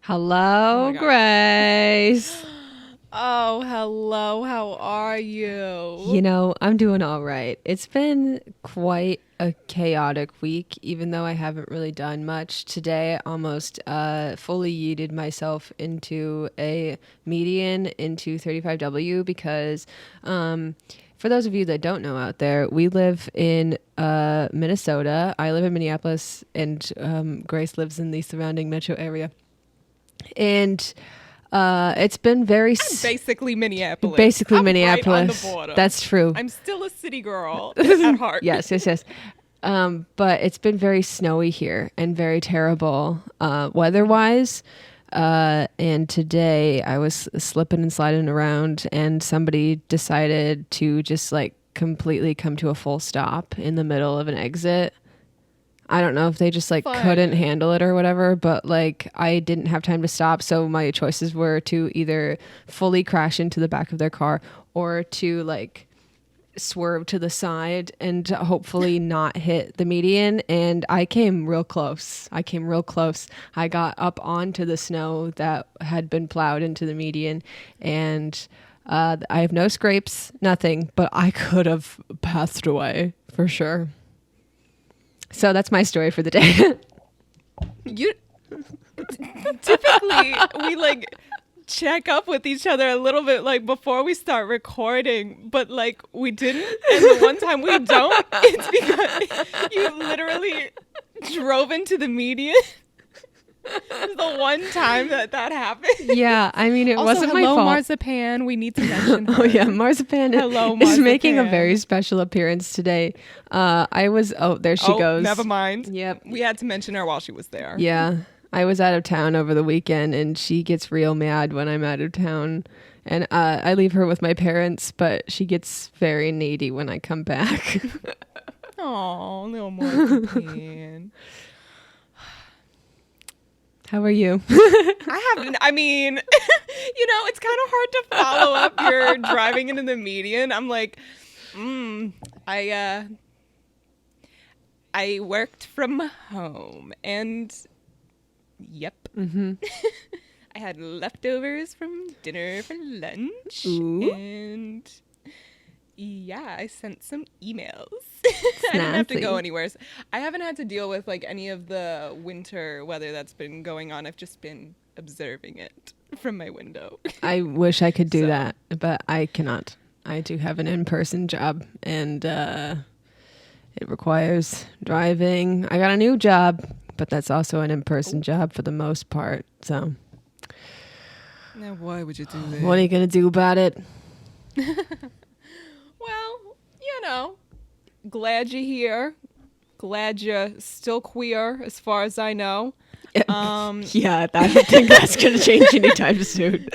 Hello, Grace. Oh, hello. How are you? You know, I'm doing all right. It's been quite a chaotic week, even though I haven't really done much. Today, I almost fully yeeted myself into a median into 35W because, for those of you that don't know out there, we live in Minnesota. I live in Minneapolis, and Grace lives in the surrounding metro area. And it's been very basically Minneapolis. Basically Minneapolis. Right on the border. That's true. I'm still a city girl at heart. Yes. But it's been very snowy here and very terrible weather-wise. And today I was slipping and sliding around, and somebody decided to just like completely come to a full stop in the middle of an exit. I don't know if they just like couldn't handle it or whatever, but like I didn't have time to stop. So my choices were to either fully crash into the back of their car or to like swerve to the side and hopefully not hit the median. And I came real close. I got up onto the snow that had been plowed into the median, and I have no scrapes, nothing, but I could have passed away for sure. So that's my story for the day. Typically, we like check up with each other a little bit like before we start recording, but like we didn't. And the one time we don't, it's because you literally drove into the median. The one time that happened. Yeah, I mean, it also, wasn't my hello, fault. Marzipan. We need to mention her. Oh yeah, Marzipan, hello, is making a very special appearance today. There she goes. Never mind. Yep. We had to mention her while she was there. Yeah, I was out of town over the weekend, and she gets real mad when I'm out of town. And I leave her with my parents, but she gets very needy when I come back. Oh, little Marzipan. How are you? I mean, it's kind of hard to follow up your driving into the median. I'm like, I worked from home, and yep. Mm-hmm. I had leftovers from dinner for lunch. Ooh. And yeah, I sent some emails. I didn't have to go anywhere. I haven't had to deal with like any of the winter weather that's been going on. I've just been observing it from my window. I wish I could do that, but I cannot. I do have an in-person job, and it requires driving. I got a new job, but that's also an in-person job for the most part. So now why would you do that? What are you going to do about it? Well, glad you're here. Glad you're still queer, as far as I know. Yeah, I don't think that's going to change anytime soon.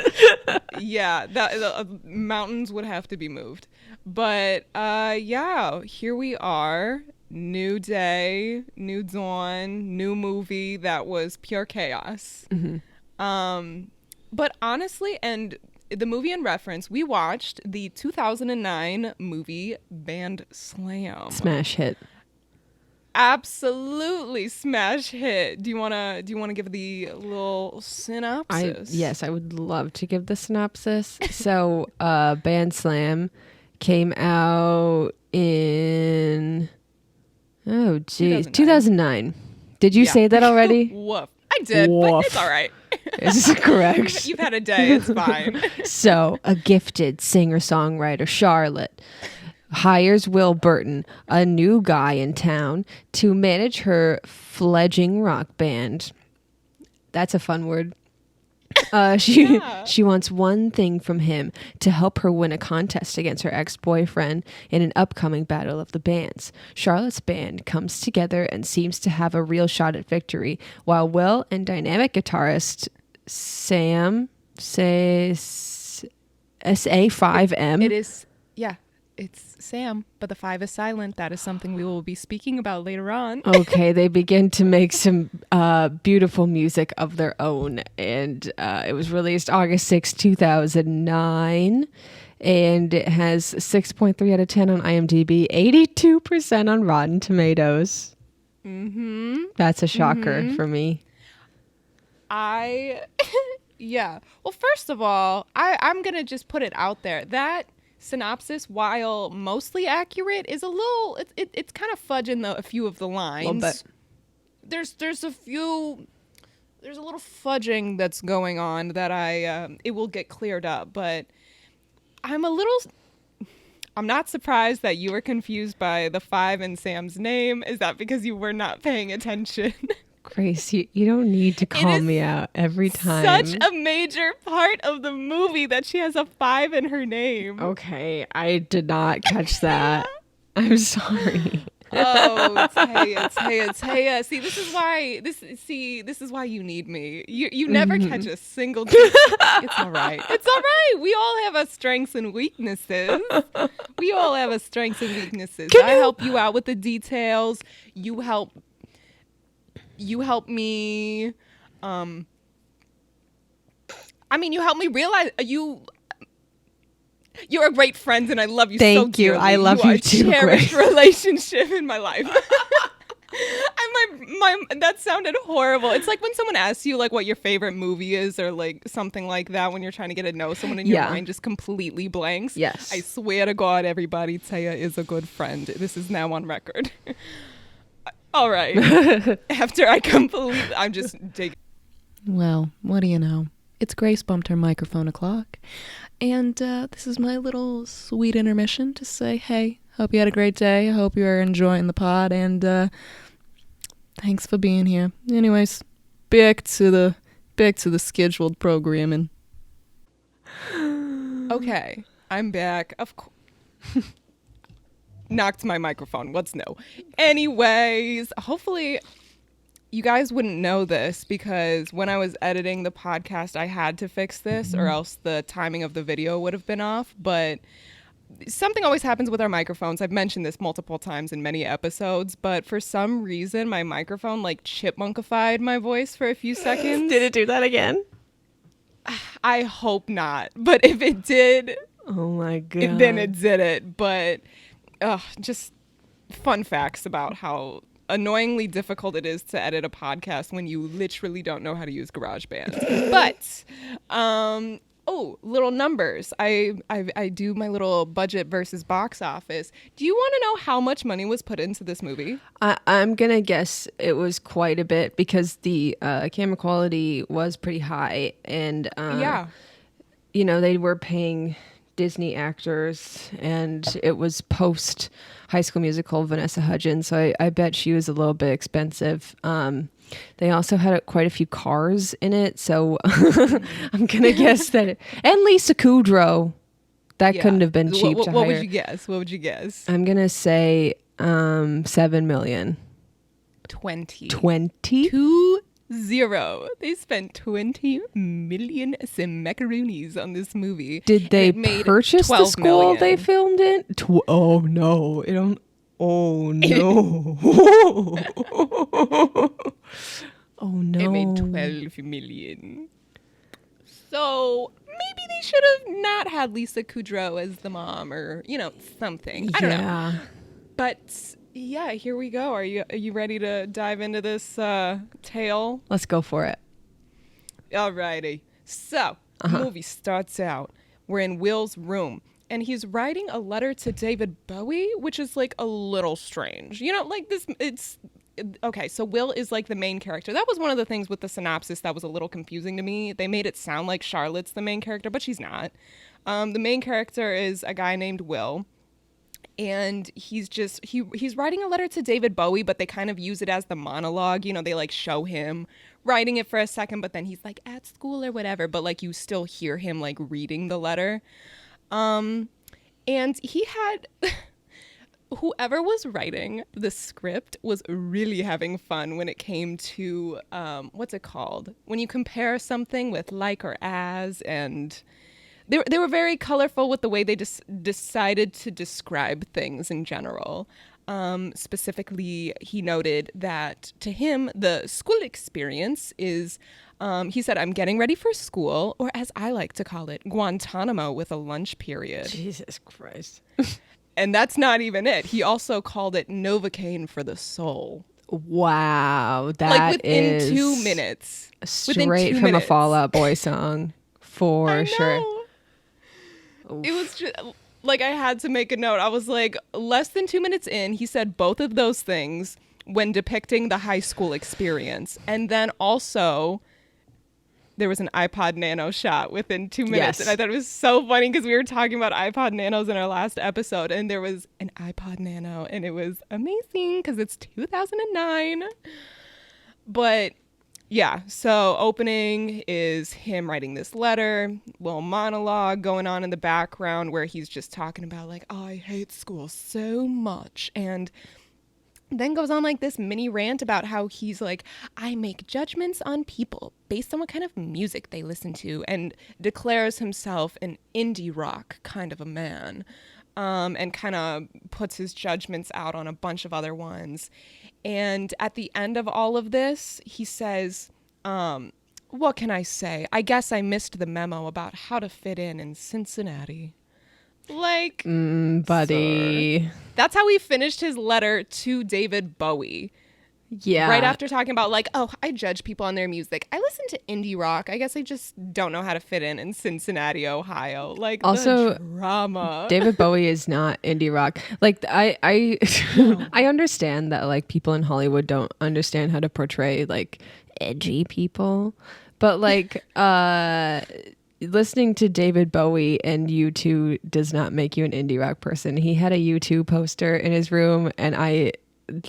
Yeah, the mountains would have to be moved. But here we are. New day, new dawn, new movie that was pure chaos. Mm-hmm. But honestly, and the movie in reference, we watched the 2009 movie Bandslam. Smash hit. Absolutely smash hit. Do you wanna give the little synopsis? Yes, I would love to give the synopsis. So, Bandslam came out in 2009. Did you say that already? Woof. I did, Woof. but it's all right. Is this correct? You've had a day. It's fine. So, a gifted singer-songwriter, Charlotte, hires Will Burton, a new guy in town, to manage her fledgling rock band. That's a fun word. She wants one thing from him: to help her win a contest against her ex-boyfriend in an upcoming battle of the bands. Charlotte's band comes together and seems to have a real shot at victory, while Will and dynamic guitarist Sam SA5M. It is, yeah. It's Sam, but the 5 is silent. That is something we will be speaking about later on. Okay, they begin to make some beautiful music of their own. And it was released August 6, 2009. And it has 6.3 out of 10 on IMDb, 82% on Rotten Tomatoes. Mm-hmm. That's a shocker for me. Yeah. Well, first of all, I'm going to just put it out there. That synopsis, while mostly accurate, is a little, it's kind of fudging a few of the lines. A little bit. There's a little fudging that's going on that it will get cleared up, but I'm not surprised that you were confused by the 5 in Sam's name. Is that because you were not paying attention? Grace, you don't need to call me out every time. Such a major part of the movie that she has a 5 in her name. Okay, I did not catch that. I'm sorry. Oh, Taya. See, this is why you need me. You never catch a single It's all right. It's all right. We all have our strengths and weaknesses. I help you out with the details. You help me you help me realize you're a great friend, and I love you so dearly. Thank you. I love you too. You are a cherished relationship in my life. That sounded horrible. It's like when someone asks you like what your favorite movie is or like something like that when you're trying to get to know someone and your mind just completely blanks. Yes. I swear to God, everybody, Taya is a good friend. This is now on record. All right. After I'm just digging. Well, what do you know? It's Grace bumped her microphone o'clock. And this is my little sweet intermission to say, hey, hope you had a great day. I hope you're enjoying the pod. And thanks for being here. Anyways, back to the scheduled programming. Okay, I'm back. Of course. Knocked my microphone. What's new? Anyways, hopefully you guys wouldn't know this because when I was editing the podcast, I had to fix this or else the timing of the video would have been off. But something always happens with our microphones. I've mentioned this multiple times in many episodes, but for some reason, my microphone like chipmunkified my voice for a few seconds. Did it do that again? I hope not. But if it did, oh my God, then it did it. But just fun facts about how annoyingly difficult it is to edit a podcast when you literally don't know how to use GarageBand. But little numbers. I do my little budget versus box office. Do you want to know how much money was put into this movie? I'm gonna guess it was quite a bit because the camera quality was pretty high, and they were paying Disney actors, and it was post High School Musical Vanessa Hudgens, so I bet she was a little bit expensive. They also had quite a few cars in it, so I'm gonna guess that and Lisa Kudrow, that couldn't have been cheap to hire. What would you guess? I'm gonna say 7 million. 20. 20? 0. They spent 20 million macaroonies on this movie. Did they purchase the school million. they filmed in? Oh no! Oh no! Oh no! It made 12 million. So maybe they should have not had Lisa Kudrow as the mom, or something. I don't know. But yeah, here we go. Are you ready to dive into this tale? Let's go for it. Alrighty. So the movie starts out. We're in Will's room, and he's writing a letter to David Bowie, which is like a little strange. Like this. It's okay. So Will is like the main character. That was one of the things with the synopsis that was a little confusing to me. They made it sound like Charlotte's the main character, but she's not. The main character is a guy named Will. And he's writing a letter to David Bowie, but they kind of use it as the monologue. They like show him writing it for a second, but then he's like at school or whatever. But like you still hear him like reading the letter. And he had whoever was writing the script was really having fun when it came to what's it called? When you compare something with like or as, and They were very colorful with the way they decided to describe things in general. Specifically, he noted that to him, the school experience is, he said, I'm getting ready for school, or as I like to call it, Guantanamo with a lunch period. Jesus Christ. And that's not even it. He also called it Novocaine for the soul. Wow, that like within is 2 minutes. straight from minutes. a Fall Out Boy song, for I sure. know. It was just like I had to make a note. I was like, less than 2 minutes in, he said both of those things when depicting the high school experience. And then also there was an iPod Nano shot within 2 minutes. Yes. And I thought it was so funny because we were talking about iPod Nanos in our last episode, and there was an iPod Nano, and it was amazing because it's 2009. But yeah, so opening is him writing this letter, little monologue going on in the background where he's just talking about like, oh, I hate school so much. And then goes on like this mini rant about how he's like, I make judgments on people based on what kind of music they listen to, and declares himself an indie rock kind of a man, and kind of puts his judgments out on a bunch of other ones. And at the end of all of this, he says, what can I say? I guess I missed the memo about how to fit in Cincinnati. Like, buddy. sir. That's how he finished his letter to David Bowie. Yeah. Right after talking about like, oh, I judge people on their music. I listen to indie rock. I guess I just don't know how to fit in Cincinnati, Ohio. Like, also, the drama. David Bowie is not indie rock. Like, I No. I understand that like people in Hollywood don't understand how to portray like edgy people, but like listening to David Bowie and U2 does not make you an indie rock person. He had a U2 poster in his room, and I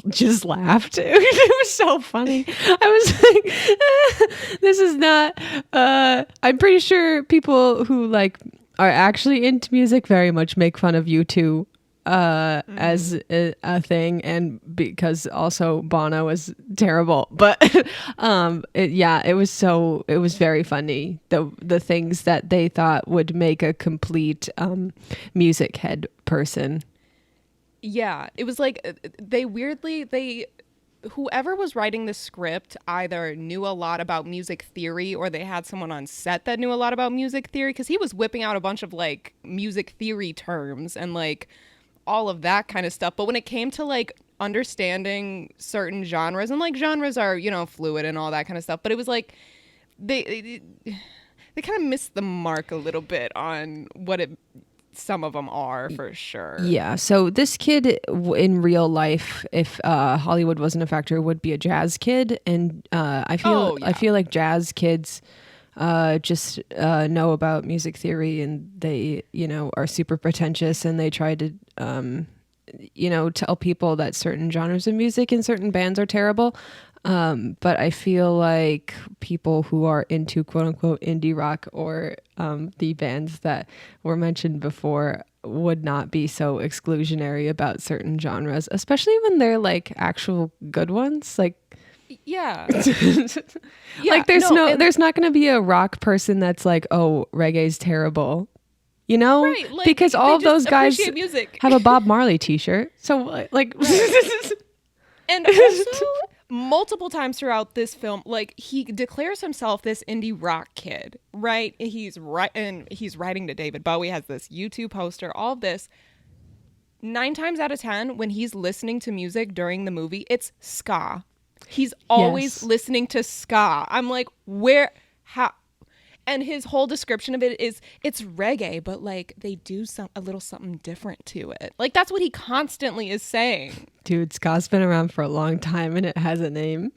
just laughed. It was so funny. I was like, this is not I'm pretty sure people who like are actually into music very much make fun of U2 as a thing, and because also Bono was terrible, but it was very funny, the things that they thought would make a complete music head person. Yeah, it was like whoever was writing the script either knew a lot about music theory, or they had someone on set that knew a lot about music theory, because he was whipping out a bunch of like music theory terms and like all of that kind of stuff. But when it came to like understanding certain genres, and like genres are, you know, fluid and all that kind of stuff, but it was like they kind of missed the mark a little bit on what some of them are, for sure. Yeah. So this kid in real life, if Hollywood wasn't a factor, would be a jazz kid, and I feel like jazz kids just know about music theory, and they, you know, are super pretentious, and they try to tell people that certain genres of music and certain bands are terrible. But I feel like people who are into quote unquote indie rock, or the bands that were mentioned before, would not be so exclusionary about certain genres, especially when they're like actual good ones. Like, yeah. Like there's not going to be a rock person that's like, oh, reggae's terrible, you know, right, like, because all of those guys music. have a Bob Marley t-shirt. So like, right. And also multiple times throughout this film, like, he declares himself this indie rock kid, right? He's writing to David Bowie, has this U2 poster, all of this. 9 times out of 10, when he's listening to music during the movie, it's ska. He's always listening to ska. I'm like, where, how? And his whole description of it is, it's reggae, but like they do a little something different to it. Like, that's what he constantly is saying. Dude, ska's been around for a long time and it has a name.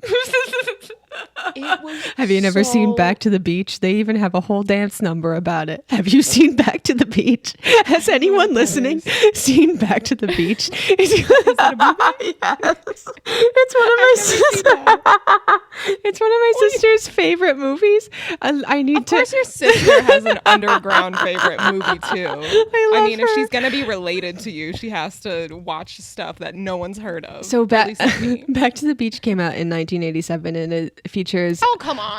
Have you never seen Back to the Beach? They even have a whole dance number about it. Have you seen Back to the Beach? Has anyone listening seen Back to the Beach? Is that a movie? Yes. It's one of my sister's favorite movies. Of course your sister has an underground favorite movie too. I mean, if she's gonna be related to you, she has to watch stuff that no one's heard of. So Back to the Beach came out in 1987, and it features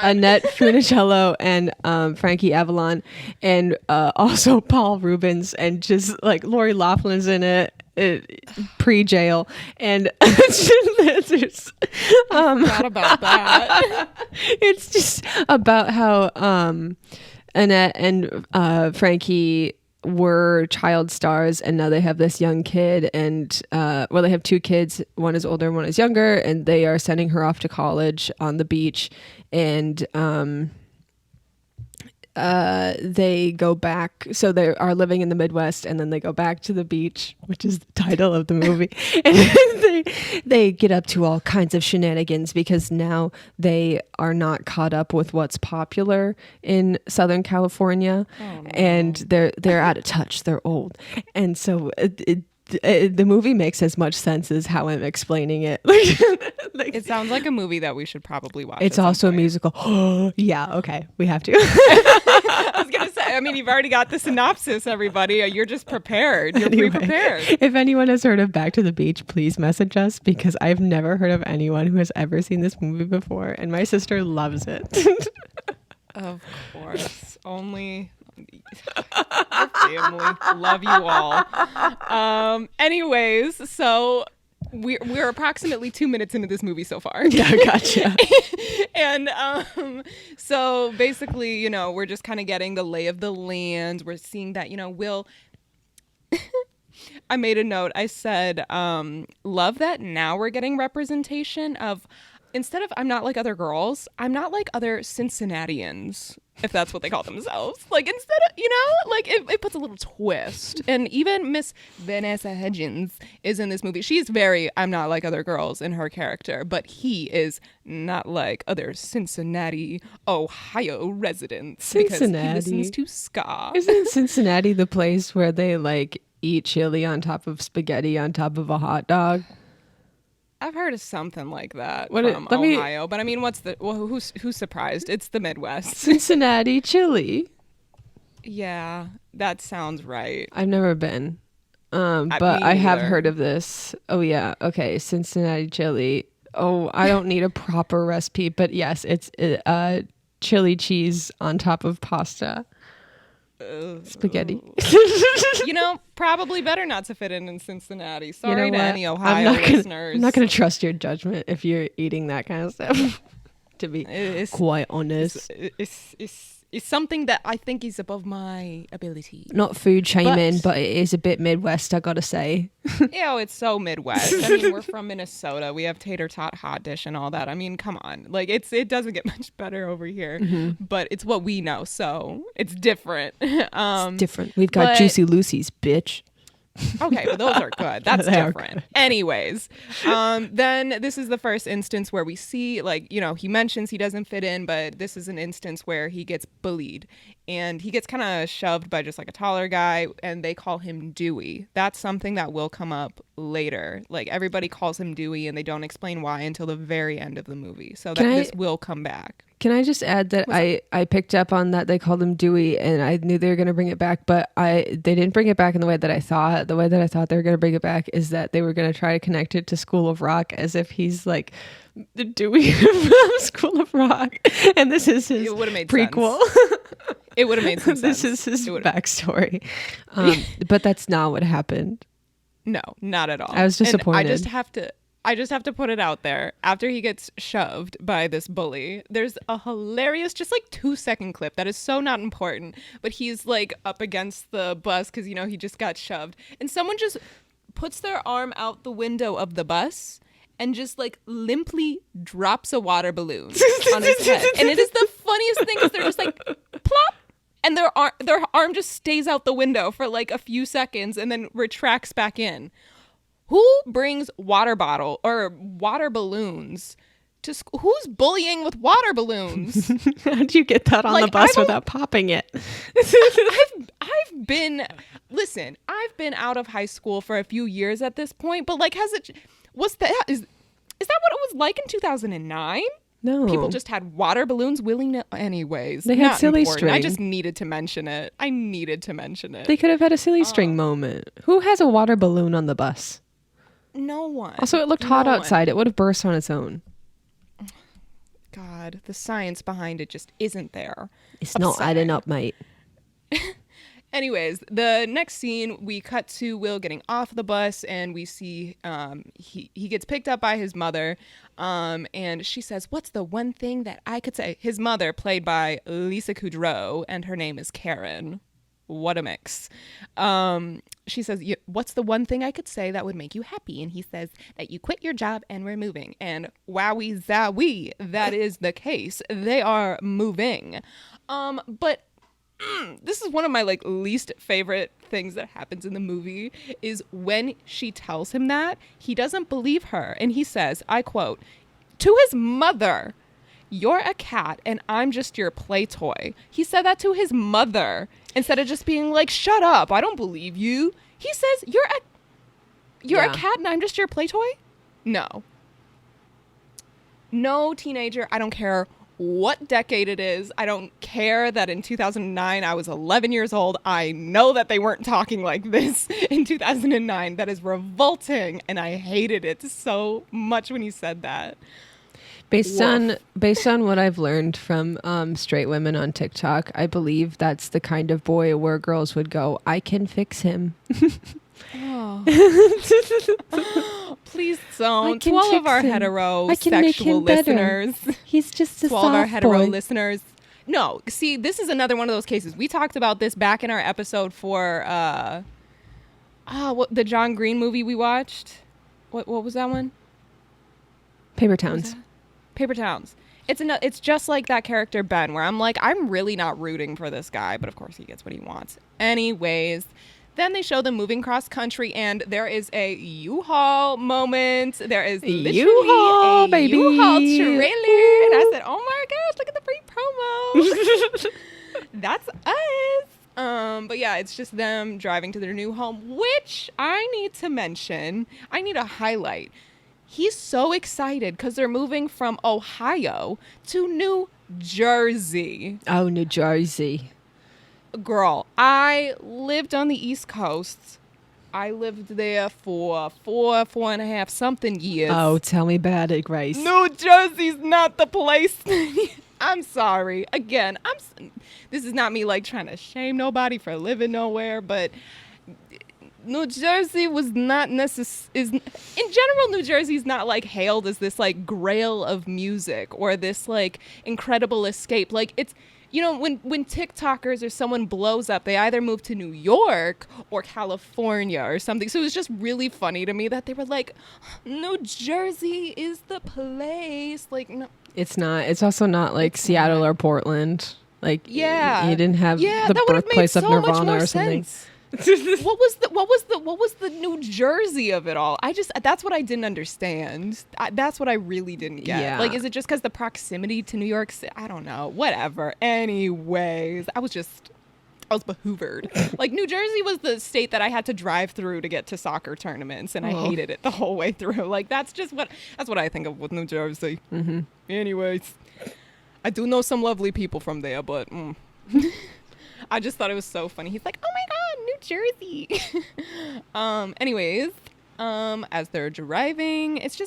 Annette Funicello and Frankie Avalon, and also Paul Rubens, and just like Lori Laughlin's in it. Pre-jail, and it's I forgot about that. It's just about how Annette and Frankie were child stars, and now they have this young kid, and well, they have two kids. One is older, one is younger, and they are sending her off to college on the beach, and they go back. So they are living in the Midwest, and then they go back to the beach, which is the title of the movie. And they get up to all kinds of shenanigans because now they are not caught up with what's popular in Southern California. Oh, no. And they're out of touch. They're old. And so the movie makes as much sense as how I'm explaining it. Like, It sounds like a movie that we should probably watch. it's at some also a point. musical. Yeah, okay. We have to. I was gonna say. I mean, you've already got the synopsis, everybody. You're just prepared. You're Anyway, pre-prepared. if anyone has heard of Back to the Beach, please message us because I've never heard of anyone who has ever seen this movie before, and my sister loves it. Of course. Only our family. Love you all. Anyways, so we're approximately 2 minutes into this movie so far. Yeah, gotcha. And so basically, you know, we're just kind of getting the lay of the land. We're seeing that, you know, Will. I made a note. I said, love that now we're getting representation of, instead of I'm not like other girls, I'm not like other Cincinnatians, if that's what they call themselves. Like, instead of, you know, like it puts a little twist. And even Miss Vanessa Hudgens is in this movie. She's very I'm not like other girls in her character, but he is not like other Cincinnati, Ohio residents because he Cincinnati. listens to ska. Isn't Cincinnati the place where they like eat chili on top of spaghetti on top of a hot dog? I've heard of something like that What it- from let me- Ohio, but I mean, who's surprised? It's the Midwest. Cincinnati chili. Yeah, that sounds right. I've never been. But me I have neither. heard of this. Oh yeah, okay, Cincinnati chili. Oh, I don't need a proper recipe, but yes, it's chili cheese on top of pasta. Spaghetti. You know, probably better not to fit in Cincinnati. You Sorry know to what? any Ohio listeners. I'm not gonna trust your judgment if you're eating that kind of stuff. To be It's, quite honest, it's something that I think is above my ability. not food shaming, but it is a bit Midwest. I gotta say. Ew, it's so Midwest. I mean, we're from Minnesota. We have tater tot hot dish and all that. I mean, come on. Like, it doesn't get much better over here, but it's what we know, so it's different. It's different. We've got but- Juicy Lucy's, bitch. Okay, but those are good. That's They are different. good. Anyways, then this is the first instance where we see, like, you know, he mentions he doesn't fit in, but this is an instance where he gets bullied and he gets kind of shoved by just like a taller guy, and they call him Dewey. That's something that will come up later. Like, everybody calls him Dewey, and they don't explain why until the very end of the movie. So that this will come back. Can I just add that I picked up on that they called him Dewey, and I knew they were going to bring it back, but they didn't bring it back in the way that I thought. The way that I thought they were going to bring it back is that they were going to try to connect it to School of Rock, as if he's like the Dewey from School of Rock, and this is his It would've made prequel. It would have made some sense. This is his It would've- backstory, but that's not what happened. No, not at all. I was And disappointed. I just have to put it out there. After he gets shoved by this bully, there's a hilarious, just like 2-second clip that is so not important, but he's like up against the bus because, you know, he just got shoved. And someone just puts their arm out the window of the bus and just like limply drops a water balloon on his head. And it is the funniest thing because they're just like plop. And their arm just stays out the window for like a few seconds and then retracts back in. Who brings water balloons to school? Who's bullying with water balloons? How'd you get that on Like, the bus I don't- without popping it? I've been out of high school for a few years at this point, but like, is that what it was like in 2009? No. People just had water balloons willing anyways. They had Not silly important. I string. just needed to mention it. They could have had a silly string moment. Who has a water balloon on the bus? No one. Also, it looked hot No one. outside. It would have burst on its own. God, the science behind it just isn't there. It's not adding up, mate. Anyways, the next scene, we cut to Will getting off the bus, and we see he gets picked up by his mother, and she says, "What's the one thing that I could say?" His mother, played by Lisa Kudrow, and her name is Karen. what a mix. She says, what's the one thing I could say that would make you happy? And he says that you quit your job and we're moving. And wowie zowie, that is the case. They are moving. But this is one of my like least favorite things that happens in the movie is when she tells him that, he doesn't believe her. And he says, I quote, to his mother, you're a cat and I'm just your play toy. He said that to his mother instead of just being like, shut up, I don't believe you. He says, you're a cat and I'm just your play toy? No, teenager, I don't care what decade it is. I don't care that in 2009 I was 11 years old. I know that they weren't talking like this in 2009. That is revolting, and I hated it so much when he said that. Based on what I've learned from straight women on TikTok, I believe that's the kind of boy where girls would go, I can fix him. Oh. Please don't. To all of our heterosexual listeners. He's just a to all of our hetero boy. listeners. No, see, this is another one of those cases. We talked about this back in our episode for the John Green movie we watched. What was that one? Paper Towns. Paper Towns. It's just like that character Ben, where I'm like, I'm really not rooting for this guy, but of course he gets what he wants. Anyways, then they show them moving cross country, and there is a U-Haul moment. There is literally U-Haul, a baby. U-Haul trailer, and I said, "Oh my gosh, look at the free promo." That's us. But yeah, it's just them driving to their new home, which I need to mention. I need a highlight. He's so excited because they're moving from Ohio to New Jersey. Oh, New Jersey. Girl, I lived on the East Coast. I lived there for four and a half something years. Oh, tell me about it, Grace. New Jersey's not the place. I'm sorry. Again, this is not me like trying to shame nobody for living nowhere, but New Jersey was not in general, New Jersey's not like hailed as this like grail of music or this like incredible escape. Like it's, you know, when TikTokers or someone blows up, they either move to New York or California or something. So it was just really funny to me that they were like, New Jersey is the place. Like, no. It's not. It's also not like Seattle or Portland. Like, yeah, you didn't have the birthplace of Nirvana or something. What was the New Jersey of it all? That's what I didn't understand. That's what I really didn't get. Yeah. Like, is it just because the proximity to New York City? I don't know. Whatever. Anyways, I was behoovered. Like, New Jersey was the state that I had to drive through to get to soccer tournaments, and I hated it the whole way through. Like, that's what I think of with New Jersey. Mm-hmm. Anyways, I do know some lovely people from there, but I just thought it was so funny. He's like, oh my God, New Jersey. Anyways, as they're driving, it's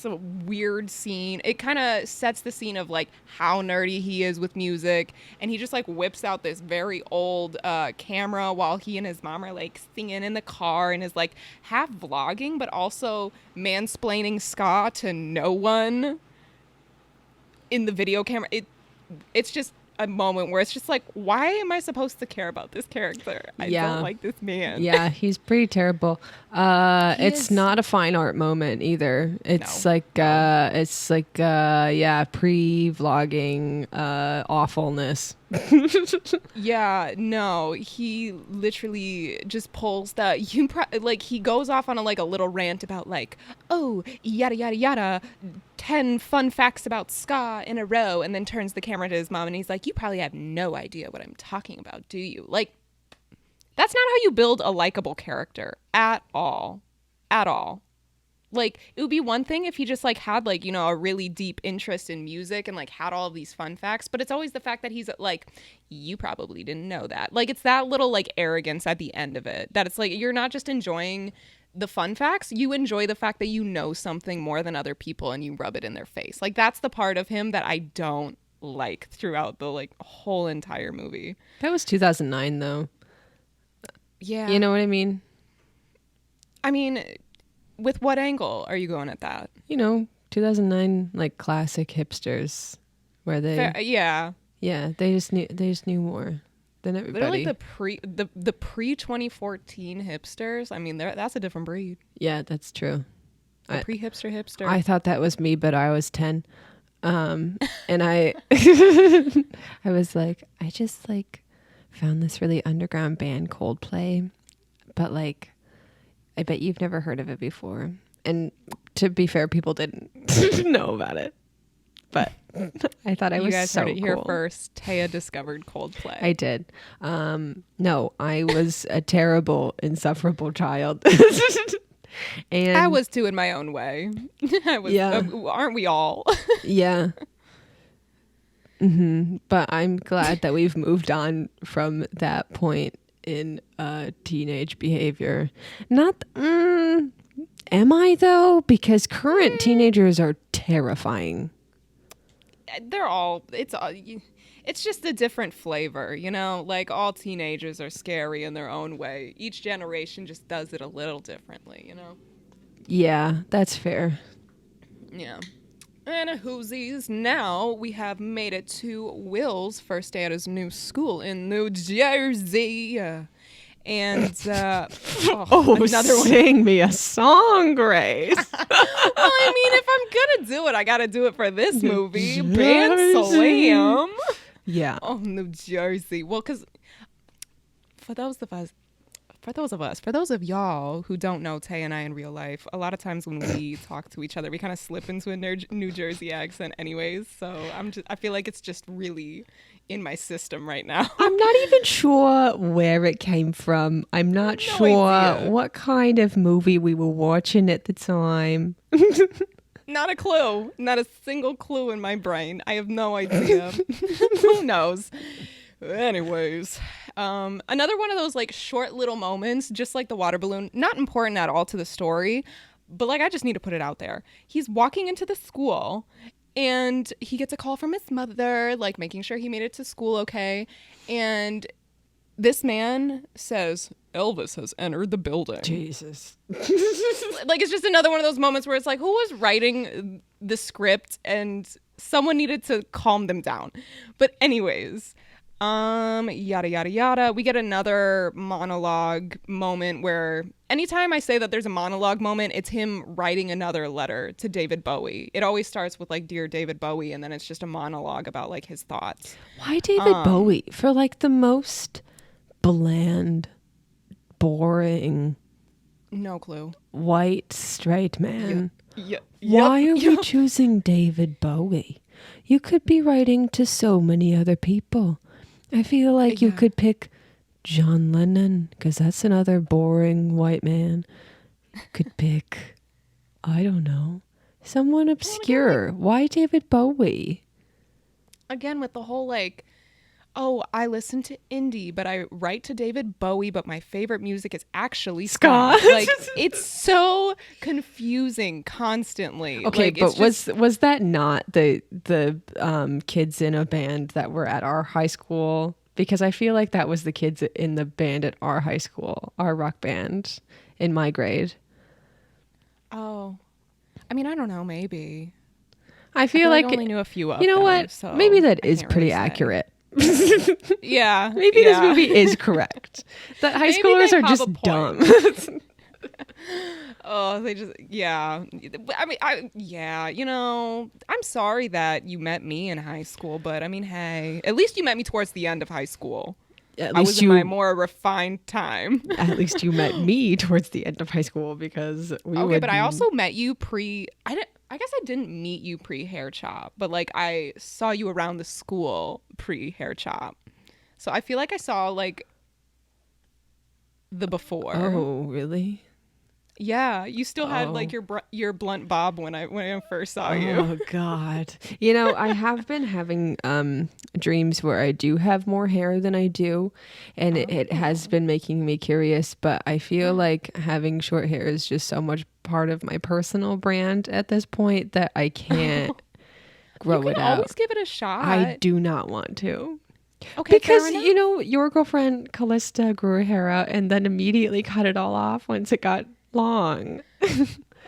a weird scene. It kind of sets the scene of like how nerdy he is with music. And he just like whips out this very old camera while he and his mom are like singing in the car and is like half vlogging, but also mansplaining ska to no one in the video camera. It's just a moment where it's just like, why am I supposed to care about this character? I don't like this man. Yeah, he's pretty terrible. It's not a fine art moment either. It's pre-vlogging awfulness. Yeah, no, he literally just pulls that. He goes off on a little rant about like, oh, yada yada yada, 10 fun facts about ska in a row, and then turns the camera to his mom and he's like, you probably have no idea what I'm talking about, do you? Like, that's not how you build a likable character at all. Like, it would be one thing if he just like had like, you know, a really deep interest in music and like had all of these fun facts, but it's always the fact that he's like, you probably didn't know that. Like, it's that little like arrogance at the end of it, that it's like, you're not just enjoying the fun facts, you enjoy the fact that you know something more than other people and you rub it in their face. Like, that's the part of him that I don't like throughout the like whole entire movie. That was 2009 though. Yeah. You know what I mean? I mean, with what angle are you going at that? You know, 2009, like classic hipsters, where they, yeah, they just knew more. than They're everybody. like the pre 2014 hipsters. I mean, that's a different breed. Yeah, that's true. The pre hipster. I thought that was me, but I was 10. And I I was like, I just like found this really underground band, Coldplay, but like I bet you've never heard of it before. And to be fair, people didn't know about it. But I thought I was You guys so heard it here cool. first. Taya discovered Coldplay. I did. No, I was a terrible, insufferable child. And I was too in my own way. I was. Yeah. Aren't we all? yeah. But I'm glad that we've moved on from that point in teenage behavior. Not, am I though? Because current teenagers are terrifying. They're all. It's just a different flavor, you know. Like all teenagers are scary in their own way. Each generation just does it a little differently, you know. Yeah, that's fair. Yeah. And whoosies, now we have made it to Will's first day at his new school in New Jersey. And, another one. Sing me a song, Grace. Well, I mean, if I'm gonna do it, I gotta do it for this movie. Bandslam. Yeah. Oh, New Jersey. Well, because for those of y'all who don't know Tay and I in real life, a lot of times when we talk to each other, we kind of slip into a New Jersey accent anyways. So I feel like it's just really in my system right now. I'm not even sure where it came from. I'm not sure idea. what kind of movie we were watching at the time. Not a clue. Not a single clue in my brain. I have no idea. Who knows? Anyways, another one of those like short little moments, just like the water balloon, not important at all to the story, but like I just need to put it out there. He's walking into the school and he gets a call from his mother, like making sure he made it to school okay. And this man says, Elvis has entered the building. Jesus. Like it's just another one of those moments where it's like, who was writing the script and someone needed to calm them down. But anyways, yada yada yada. We get another monologue moment where anytime I say that there's a monologue moment, it's him writing another letter to David Bowie. It always starts with like, Dear David Bowie, and then it's just a monologue about like his thoughts. Why David Bowie? For like the most bland, boring, No clue. white, straight man. Yeah. Why are we choosing David Bowie? You could be writing to so many other people. I feel like you could pick John Lennon, because that's another boring white man. Could pick, I don't know, someone obscure. Why David Bowie? Again, with the whole like, oh, I listen to indie, but I write to David Bowie, but my favorite music is actually ska. Like, it's so confusing constantly. Okay, like, but was that not the kids in a band that were at our high school? Because I feel like that was the kids in the band at our high school, our rock band in my grade. Oh, I mean, I don't know, maybe. I feel like I only knew a few of you know them, what? so Maybe that I is can't pretty really say. accurate. Yeah. Maybe this movie is correct. That high Maybe schoolers they are have just a point. dumb. Oh, they just, yeah. I mean, yeah, you know, I'm sorry that you met me in high school, but I mean, hey, at least you met me towards the end of high school. At I least was in my more refined time. At least you met me towards the end of high school, because we Okay, would but I also met you I guess I didn't meet you pre-hair chop, but like I saw you around the school pre-hair chop. So I feel like I saw like the before. Oh, really? Yeah, you still had like your blunt bob when I first saw you. Oh God. You know, I have been having dreams where I do have more hair than I do, and it has been making me curious, but I feel like having short hair is just so much part of my personal brand at this point that I can't grow You it can out. always give it a shot. I do not want to. Okay, Because, fair enough. you know, your girlfriend Callista grew her hair out and then immediately cut it all off once it got long.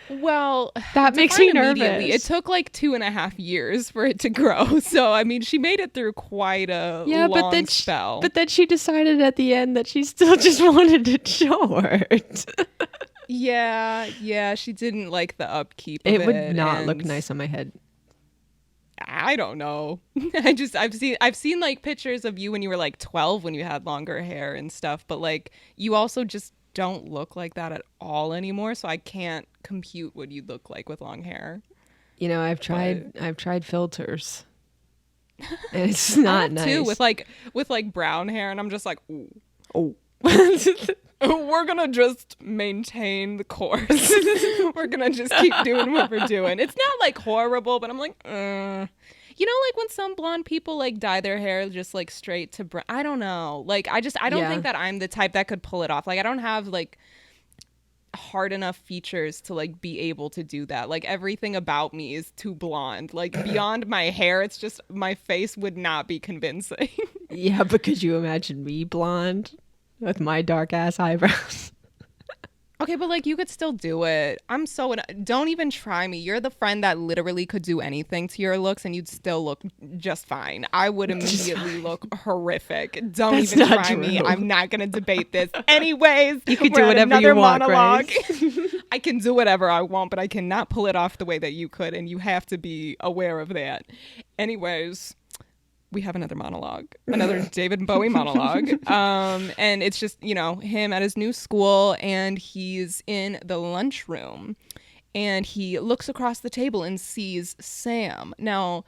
Well, That makes me immediately. nervous. It took like 2.5 years for it to grow. So, I mean, she made it through quite a long spell. But then she decided at the end that she still just wanted it short. Yeah, she didn't like the upkeep of it. It would not look nice on my head. I don't know. I've seen like pictures of you when you were like 12 when you had longer hair and stuff, but like you also just don't look like that at all anymore, so I can't compute what you look like with long hair. You know, I've tried filters. And it's not nice. Too, with like brown hair, and I'm just like, ooh. Oh. We're gonna just maintain the course. We're gonna just keep doing what we're doing. It's not like horrible, but I'm like, you know, like when some blonde people like dye their hair just like straight to brown. I don't know. Like I don't think that I'm the type that could pull it off. Like I don't have like hard enough features to like be able to do that. Like everything about me is too blonde. Like beyond my hair, it's just my face would not be convincing. Yeah, but could you imagine me blonde with my dark ass eyebrows? Okay, but like you could still do it. Don't even try me. You're the friend that literally could do anything to your looks and you'd still look just fine. I would immediately look horrific. Don't even try me. I'm not going to debate this. Anyways, you can do whatever you want, monologue. Right? I can do whatever I want, but I cannot pull it off the way that you could, and you have to be aware of that. Anyways, we have another David Bowie monologue. And it's just, you know, him at his new school, and he's in the lunchroom and he looks across the table and sees Sam. Now,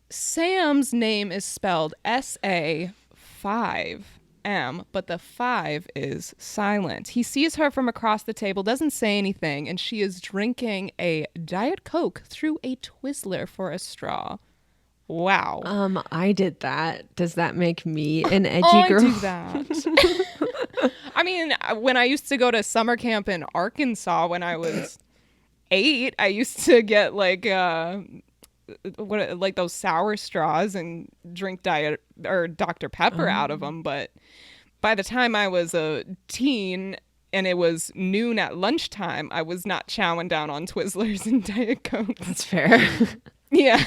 Sam's name is spelled SA5M, but the 5 is silent. He sees her from across the table, doesn't say anything, and she is drinking a Diet Coke through a Twizzler for a straw. Wow. I did that. Does that make me an edgy girl? I do that. I mean, when I used to go to summer camp in Arkansas when I was 8, I used to get like those sour straws and drink Diet or Dr. Pepper out of them. But by the time I was a teen and it was noon at lunchtime, I was not chowing down on Twizzlers and Diet Coke. That's fair. Yeah.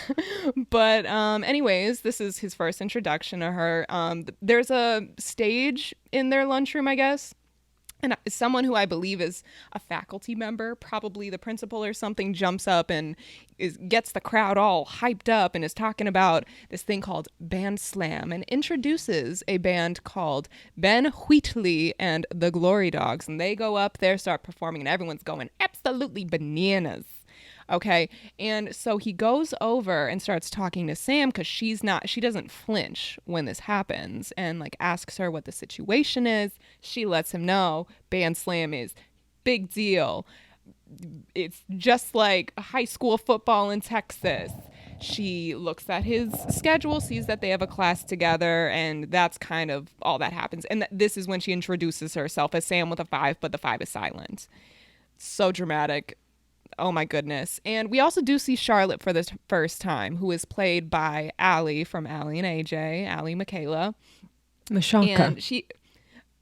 But anyways, this is his first introduction to her. There's a stage in their lunchroom, I guess. And someone who I believe is a faculty member, probably the principal or something, jumps up and gets the crowd all hyped up and is talking about this thing called Bandslam and introduces a band called Ben Wheatley and the Glory Dogs. And they go up there, start performing, and everyone's going absolutely bananas. Okay, and so he goes over and starts talking to Sam because she doesn't flinch when this happens, and like asks her what the situation is. She lets him know Bandslam is big deal. It's just like high school football in Texas. She looks at his schedule, sees that they have a class together, and that's kind of all that happens. And this is when she introduces herself as Sam with a 5, but the 5 is silent. So dramatic. Oh my goodness. And we also do see Charlotte for the first time, who is played by Allie from Allie and AJ, Allie Michaela. Mashaka. And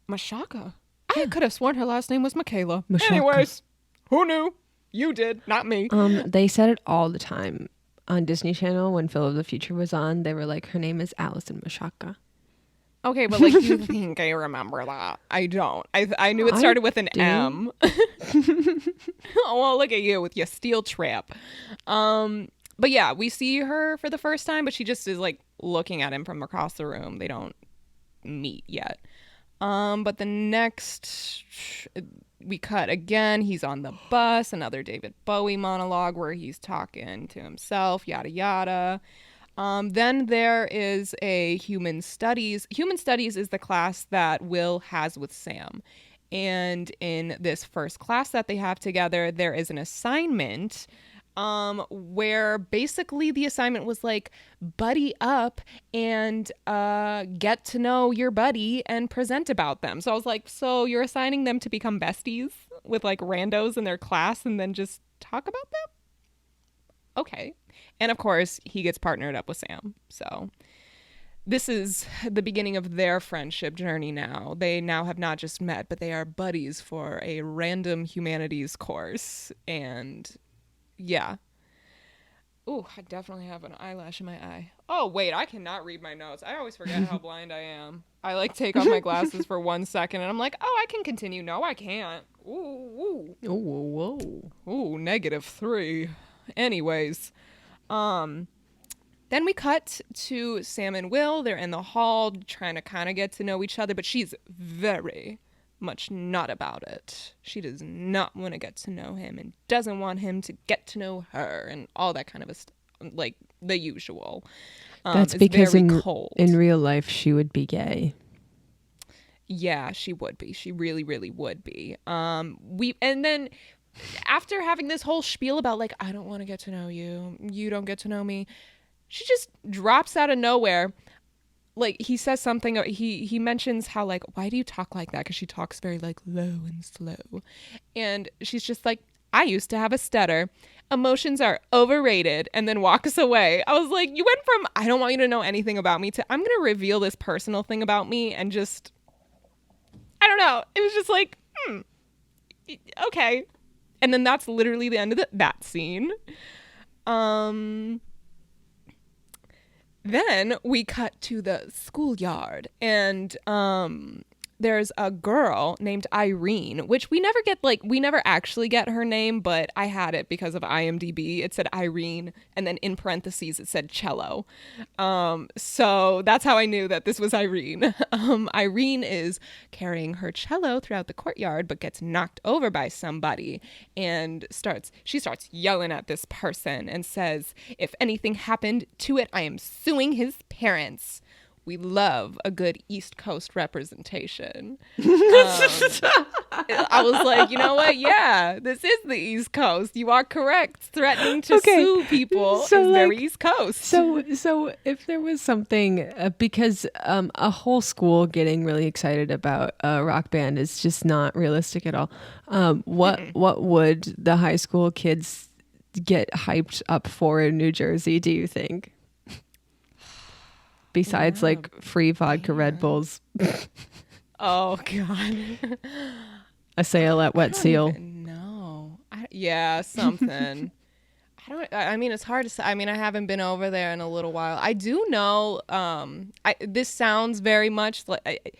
Mashaka? I could have sworn her last name was Michaela. Mashaka. Anyways, who knew? You did, not me. They said it all the time on Disney Channel when Phil of the Future was on. They were like, her name is Allison Mashaka. Okay, but like you think I remember that. I don't. I knew it started with an M. Oh, well, look at you with your steel trap. But yeah, we see her for the first time, but she just is like looking at him from across the room. They don't meet yet. But the next we cut again. He's on the bus, another David Bowie monologue where he's talking to himself, yada yada. Then there is a human studies. Human studies is the class that Will has with Sam. And in this first class that they have together, there is an assignment where basically the assignment was like, buddy up and get to know your buddy and present about them. So I was like, so you're assigning them to become besties with like randos in their class and then just talk about them? Okay. And of course, he gets partnered up with Sam. So this is the beginning of their friendship journey now. They now have not just met, but they are buddies for a random humanities course. And yeah. Ooh, I definitely have an eyelash in my eye. Oh, wait, I cannot read my notes. I always forget how blind I am. I like take off my glasses for 1 second and I'm like, oh, I can continue. No, I can't. Ooh. Oh, whoa. Ooh, -3. Anyways, then we cut to Sam and Will. They're in the hall trying to kind of get to know each other, but she's very much not about it. She does not want to get to know him and doesn't want him to get to know her and all that kind of like the usual. That's because in real life she would be gay. Yeah, she would be. She really, really would be. And then after having this whole spiel about like, I don't want to get to know you, you don't get to know me, she just drops out of nowhere. Like he says something, he mentions how like, why do you talk like that? Because she talks very like low and slow. And she's just like, I used to have a stutter. Emotions are overrated, and then walks away. I was like, you went from, I don't want you to know anything about me to, I'm going to reveal this personal thing about me and just, I don't know. It was just like, okay. And then that's literally the end of that scene. Then we cut to the schoolyard, and there's a girl named Irene, which we never actually get her name, but I had it because of IMDb. It said Irene, and then in parentheses it said cello. So that's how I knew that this was Irene. Irene is carrying her cello throughout the courtyard, but gets knocked over by somebody and she starts yelling at this person and says, if anything happened to it, I am suing his parents. We love a good East Coast representation. I was like, you know what? Yeah, this is the East Coast. You are correct. Threatening to sue people is very East Coast. So if there was something, because a whole school getting really excited about a rock band is just not realistic at all. What would the high school kids get hyped up for in New Jersey, do you think? Besides like free vodka Red Bulls. Oh God. A sale at Wet Seal. No. Yeah, something. I mean, it's hard to say. I mean, I haven't been over there in a little while. I do know, this sounds very much like,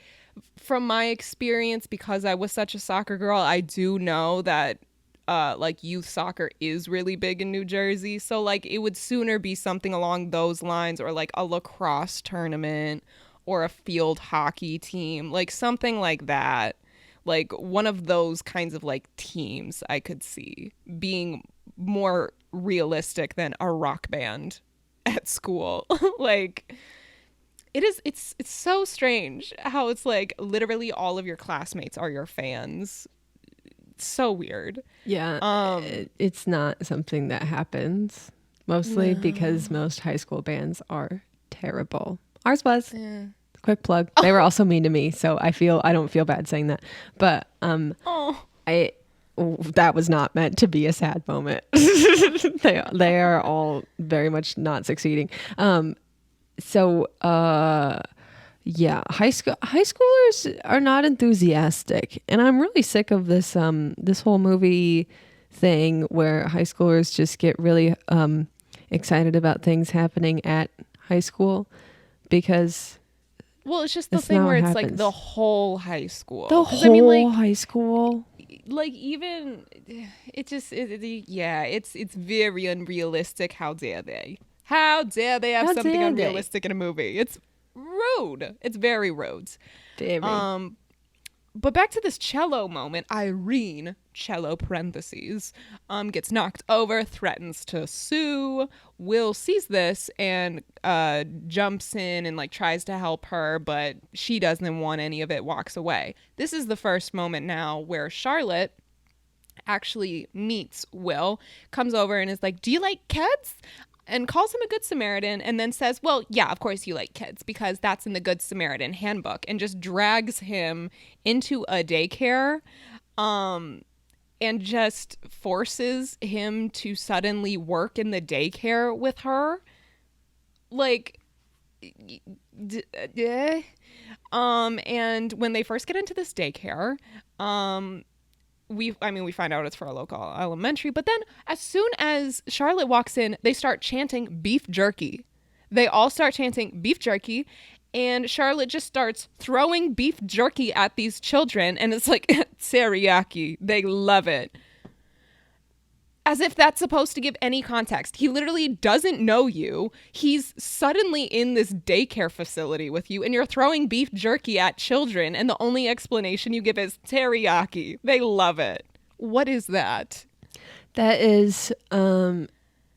from my experience, because I was such a soccer girl, I do know that like youth soccer is really big in New Jersey. So like it would sooner be something along those lines, or like a lacrosse tournament or a field hockey team, like something like that. Like one of those kinds of like teams I could see being more realistic than a rock band at school. Like it's so strange how it's like literally all of your classmates are your fans. So weird. Yeah. It's not something that happens mostly because most high school bands are terrible. Ours was. Yeah. Quick plug. They were also mean to me, so I don't feel bad saying that. But that was not meant to be a sad moment. They are all very much not succeeding. Yeah, high schoolers are not enthusiastic, and I'm really sick of this this whole movie thing where high schoolers just get really excited about things happening at high school, because it's just the thing where it's like the whole high school. The whole high school. Like even it's very unrealistic. How dare they? How dare they have something unrealistic in a movie? It's rude. It's very rude. Very. But back to this cello moment. Irene, cello parentheses, gets knocked over, threatens to sue. Will sees this and jumps in and like tries to help her, but she doesn't want any of it, walks away. This is the first moment now where Charlotte actually meets Will, comes over and is like, do you like kids? And calls him a good Samaritan, and then says, well, yeah, of course you like kids because that's in the Good Samaritan handbook, and just drags him into a daycare and just forces him to suddenly work in the daycare with her. Like, And when they first get into this daycare, we find out it's for a local elementary, but then as soon as Charlotte walks in, they start chanting beef jerky. They all start chanting beef jerky, and Charlotte just starts throwing beef jerky at these children, and it's like teriyaki. They love it. As if that's supposed to give any context. He literally doesn't know you. He's suddenly in this daycare facility with you, and you're throwing beef jerky at children, and the only explanation you give is teriyaki. They love it. What is that? That is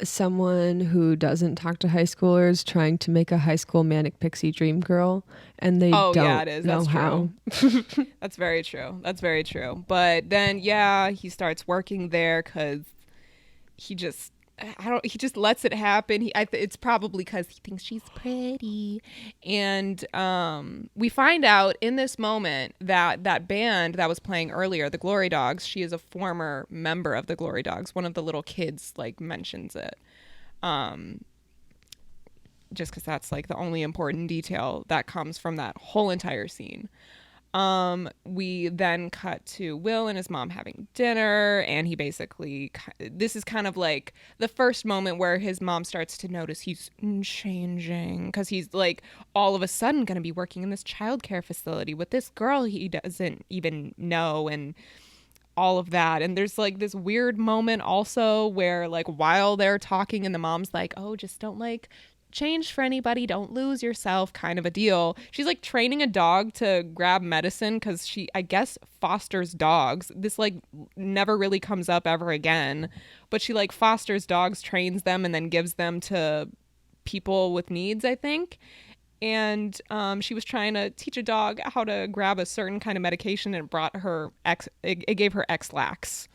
someone who doesn't talk to high schoolers trying to make a high school manic pixie dream girl, and they don't it is. know That's how. True. That's very true. That's very true. But then, he starts working there because he just lets it happen. It's probably because he thinks she's pretty. And we find out in this moment that band that was playing earlier, the Glory Dogs, she is a former member of the Glory Dogs. One of the little kids mentions it. Just because that's the only important detail that comes from that whole entire scene. We then cut to Will and his mom having dinner, and he basically, this is kind of the first moment where his mom starts to notice he's changing, because he's all of a sudden going to be working in this childcare facility with this girl he doesn't even know, and all of that. And there's this weird moment also where while they're talking and the mom's like, oh, just don't change for anybody, don't lose yourself, kind of a deal. She's training a dog to grab medicine because she, I guess, fosters dogs. This never really comes up ever again, but she fosters dogs, trains them, and then gives them to people with needs, I think. And she was trying to teach a dog how to grab a certain kind of medication, and it gave her X-Lax.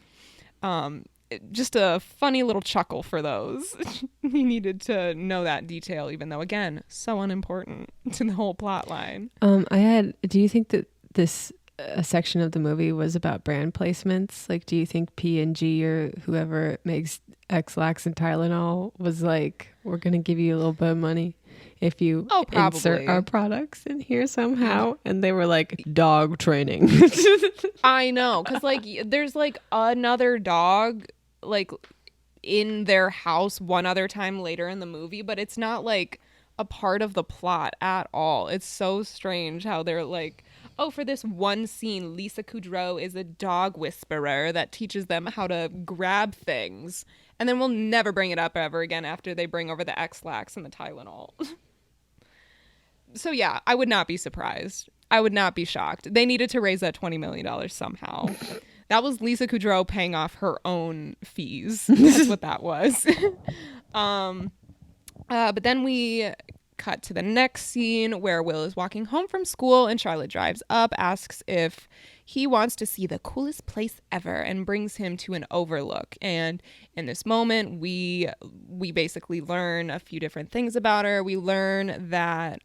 Just a funny little chuckle for those. He needed to know that detail, even though, again, so unimportant to the whole plot line. Do you think that this section of the movie was about brand placements? Do you think P&G or whoever makes X-Lax and Tylenol was we're going to give you a little bit of money if you insert our products in here somehow? And they were dog training. I know, because there's another dog in their house one other time later in the movie, but it's not a part of the plot at all. It's so strange how they're oh, for this one scene, Lisa Kudrow is a dog whisperer that teaches them how to grab things, and then we'll never bring it up ever again after they bring over the X-Lax and the Tylenol. So yeah, I would not be surprised. I would not be shocked. They needed to raise that $20 million somehow. That was Lisa Kudrow paying off her own fees. That's what that was. But then we cut to the next scene where Will is walking home from school, and Charlotte drives up, asks if he wants to see the coolest place ever, and brings him to an overlook. And in this moment, we basically learn a few different things about her. We learn that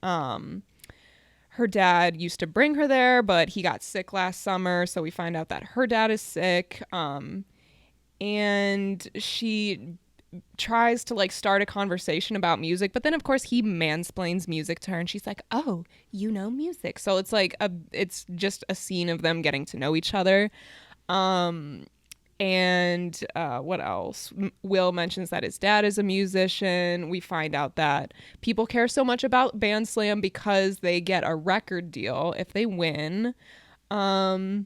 her dad used to bring her there, but he got sick last summer. So we find out that her dad is sick. And she tries to start a conversation about music, but then of course he mansplains music to her, and she's like, oh, you know music. So it's it's just a scene of them getting to know each other. And what else? Will mentions that his dad is a musician. We find out that people care so much about Bandslam because they get a record deal if they win. And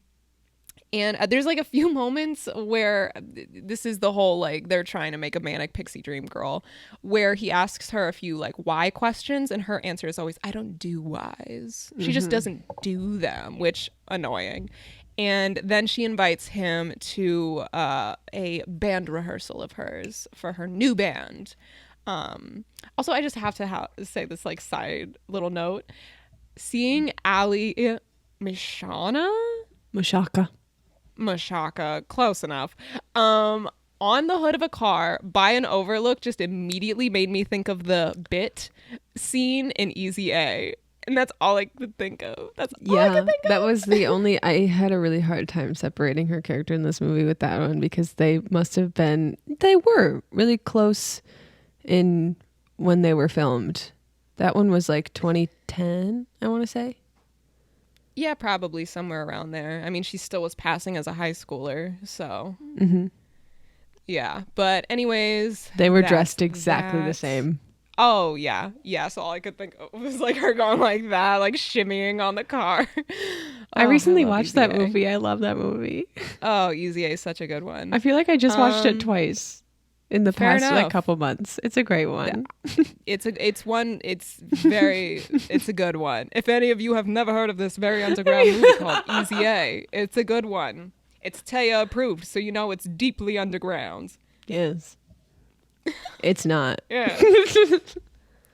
there's a few moments where this is the whole they're trying to make a manic pixie dream girl, where he asks her a few why questions, and her answer is always, I don't do whys. She just doesn't do them, which annoying. And then she invites him to a band rehearsal of hers for her new band. Also, I just have to say this side little note. Seeing Ali Mashaka, close enough, on the hood of a car by an overlook just immediately made me think of the Bit scene in Easy A. And that's all I could think of. That's all I could think of. That was the only... I had a really hard time separating her character in this movie with that one, because they were really close in when they were filmed. That one was like 2010, I want to say. Yeah, probably somewhere around there. I mean, she still was passing as a high schooler, so yeah. But anyways, they were dressed exactly the same. Oh yeah, yeah. So all I could think of was like her going like that, like shimmying on the car. I recently love watched Easy that A. movie. I love that movie. Oh, Easy A is such a good one. I feel like I just watched it twice in the fair past like enough. couple months. It's a great one. It's a good one. If any of you have never heard of this very underground movie called Easy A, it's a good one. It's Taya approved, so you know it's deeply underground. Yes. It's not. Yeah.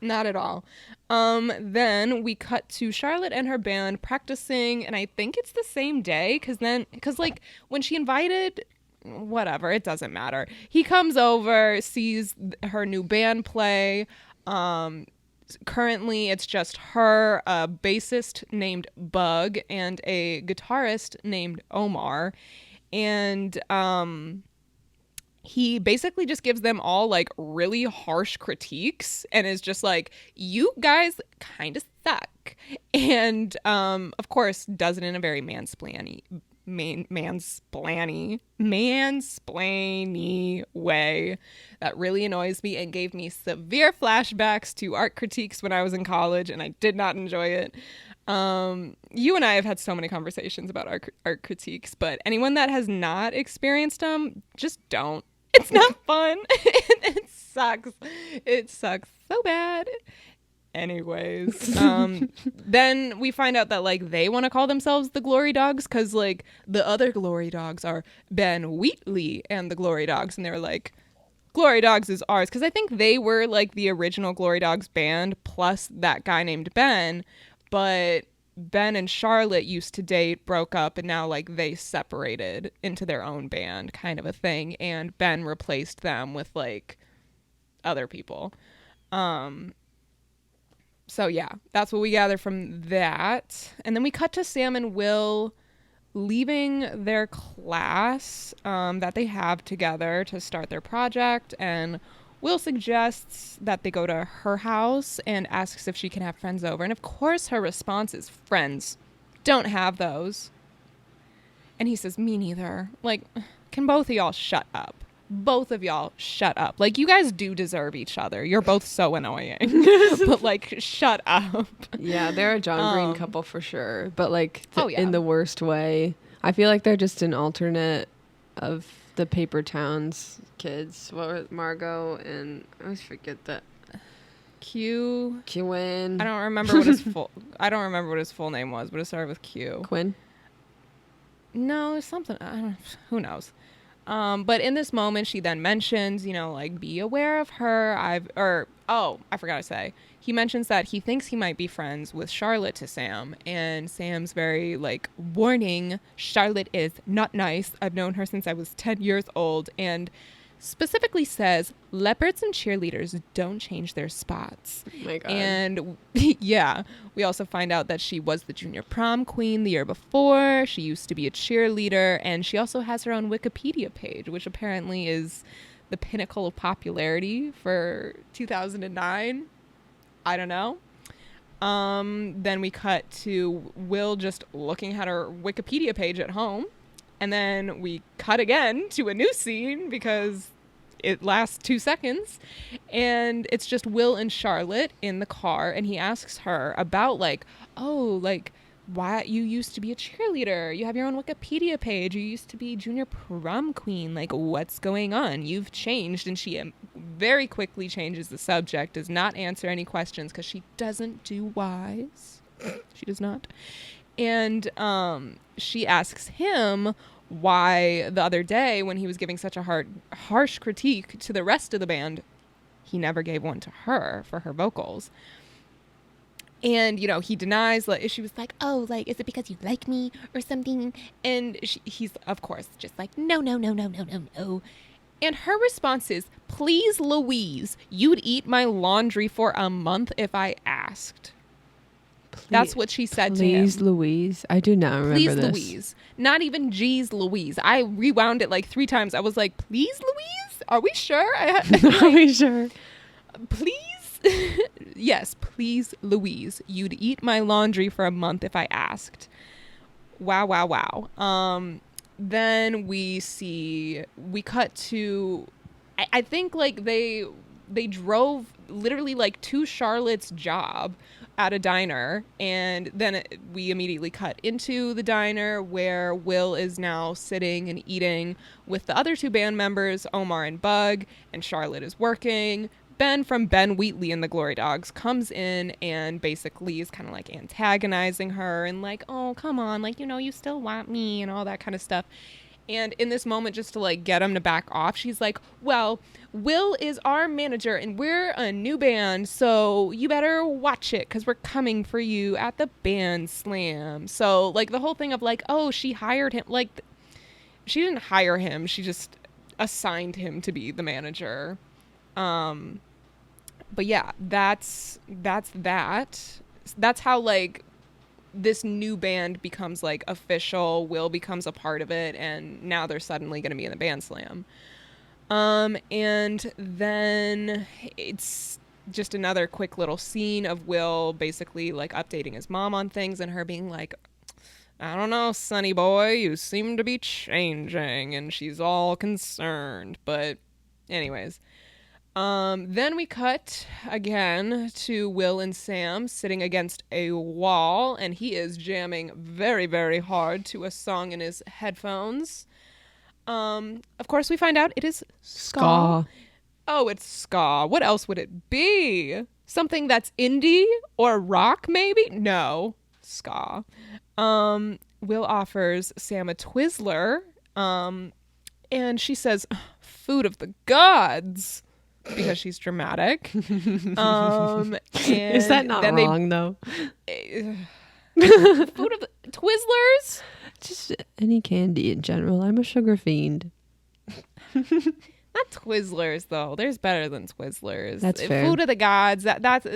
Not at all. Then we cut to Charlotte and her band practicing, and I think it's the same day because like when she invited, whatever, it doesn't matter. He comes over, sees her new band play. Currently it's just her, a bassist named Bug, and a guitarist named Omar. And he basically just gives them all like really harsh critiques and is just like, you guys kind of suck. And of course does it in a very mansplainy way that really annoys me and gave me severe flashbacks to art critiques when I was in college, and I did not enjoy it. You and I have had so many conversations about art critiques, but anyone that has not experienced them, just don't. It's not fun. It sucks. It sucks so bad. Anyways, then we find out that like they want to call themselves the Glory Dogs because like the other Glory Dogs are Ben Wheatley and the Glory Dogs, and they're like, Glory Dogs is ours, because I think they were like the original Glory Dogs band plus that guy named Ben, but Ben and Charlotte used to date, broke up, and now like they separated into their own band kind of a thing, and Ben replaced them with like other people. So yeah, that's what we gather from that. And then we cut to Sam and Will leaving their class that they have together to start their project, and Will suggests that they go to her house and asks if she can have friends over. And of course her response is, friends, don't have those. And he says, me neither. Like, can both of y'all shut up? Both of y'all shut up. Like, you guys do deserve each other. You're both so annoying. But like, shut up. Yeah, they're a John Green couple for sure, but like in the worst way. I feel like they're just an alternate of the Paper Towns kids. What were Margot and I always forget that. Quinn. I don't remember what his full name was, but it started with Q. Quinn? No, it's something. Who knows? But in this moment, she then mentions, like, be aware of her. I forgot to say. He mentions that he thinks he might be friends with Charlotte to Sam. And Sam's very, like, warning, Charlotte is not nice. I've known her since I was 10 years old. And specifically says, leopards and cheerleaders don't change their spots. Oh my God. And yeah, we also find out that she was the junior prom queen the year before. She used to be a cheerleader, and she also has her own Wikipedia page, which apparently is the pinnacle of popularity for 2009. I don't know. Then we cut to Will just looking at her Wikipedia page at home. And then we cut again to a new scene because it lasts 2 seconds. And it's just Will and Charlotte in the car. And he asks her about why you used to be a cheerleader. You have your own Wikipedia page. You used to be junior prom queen. Like, what's going on? You've changed. And she very quickly changes the subject, does not answer any questions because she doesn't do wise. She does not. And she asks him why the other day when he was giving such a harsh critique to the rest of the band, he never gave one to her for her vocals. And, he denies. Like, she was like, oh, like, is it because you like me or something? And he's, of course, just like, no. And her response is, please, Louise, you'd eat my laundry for a month if I asked. That's what she said to him. Please, Louise. I do not remember please, this. Louise. Not even geez, Louise. I rewound it like 3 times. I was like, please, Louise? Are we sure? Are we sure? Please? yes, please, Louise, you'd eat my laundry for a month if I asked. Wow, wow, wow. Then we cut to, I think like they drove literally like to Charlotte's job at a diner, and then we immediately cut into the diner where Will is now sitting and eating with the other two band members, Omar and Bug, and Charlotte is working. Ben from Ben Wheatley and the Glory Dogs comes in and basically is kind of like antagonizing her and like, oh, come on, like, you know, you still want me and all that kind of stuff. And in this moment, just to like get him to back off, she's like, well, Will is our manager and we're a new band, so you better watch it because we're coming for you at the Bandslam. So like the whole thing of like, oh, she hired him. Like she didn't hire him. She just assigned him to be the manager. But yeah, that's that. That's how like this new band becomes like official. Will becomes a part of it, and now they're suddenly going to be in the Bandslam. And then it's just another quick little scene of Will basically like updating his mom on things and her being like, I don't know, sonny boy, you seem to be changing, and she's all concerned. But anyways, then we cut again to Will and Sam sitting against a wall, and he is jamming very, very hard to a song in his headphones. Of course we find out it is ska. Oh, it's ska. What else would it be? Something that's indie or rock, maybe? No, ska. Will offers Sam a Twizzler, and she says, food of the gods, because she's dramatic. And is that not wrong, though? Food of the Twizzlers? Just any candy in general. I'm a sugar fiend. Not Twizzlers, though. There's better than Twizzlers. That's fair. Food of the gods. That's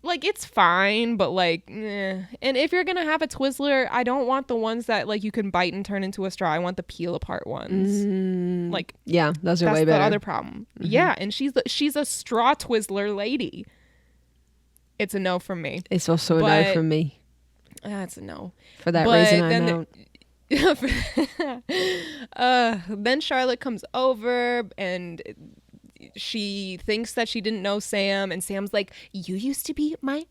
like, it's fine, but like, eh. And if you're gonna have a Twizzler, I don't want the ones that like you can bite and turn into a straw. I want the peel apart ones. Like, yeah, those are way better. That's the other problem. Mm-hmm. Yeah, and she's a straw Twizzler lady. It's a no from me. It's also a no from me. That's a no. For that reason, I'm out. Then Charlotte comes over and she thinks that she didn't know Sam, and Sam's like, you used to be my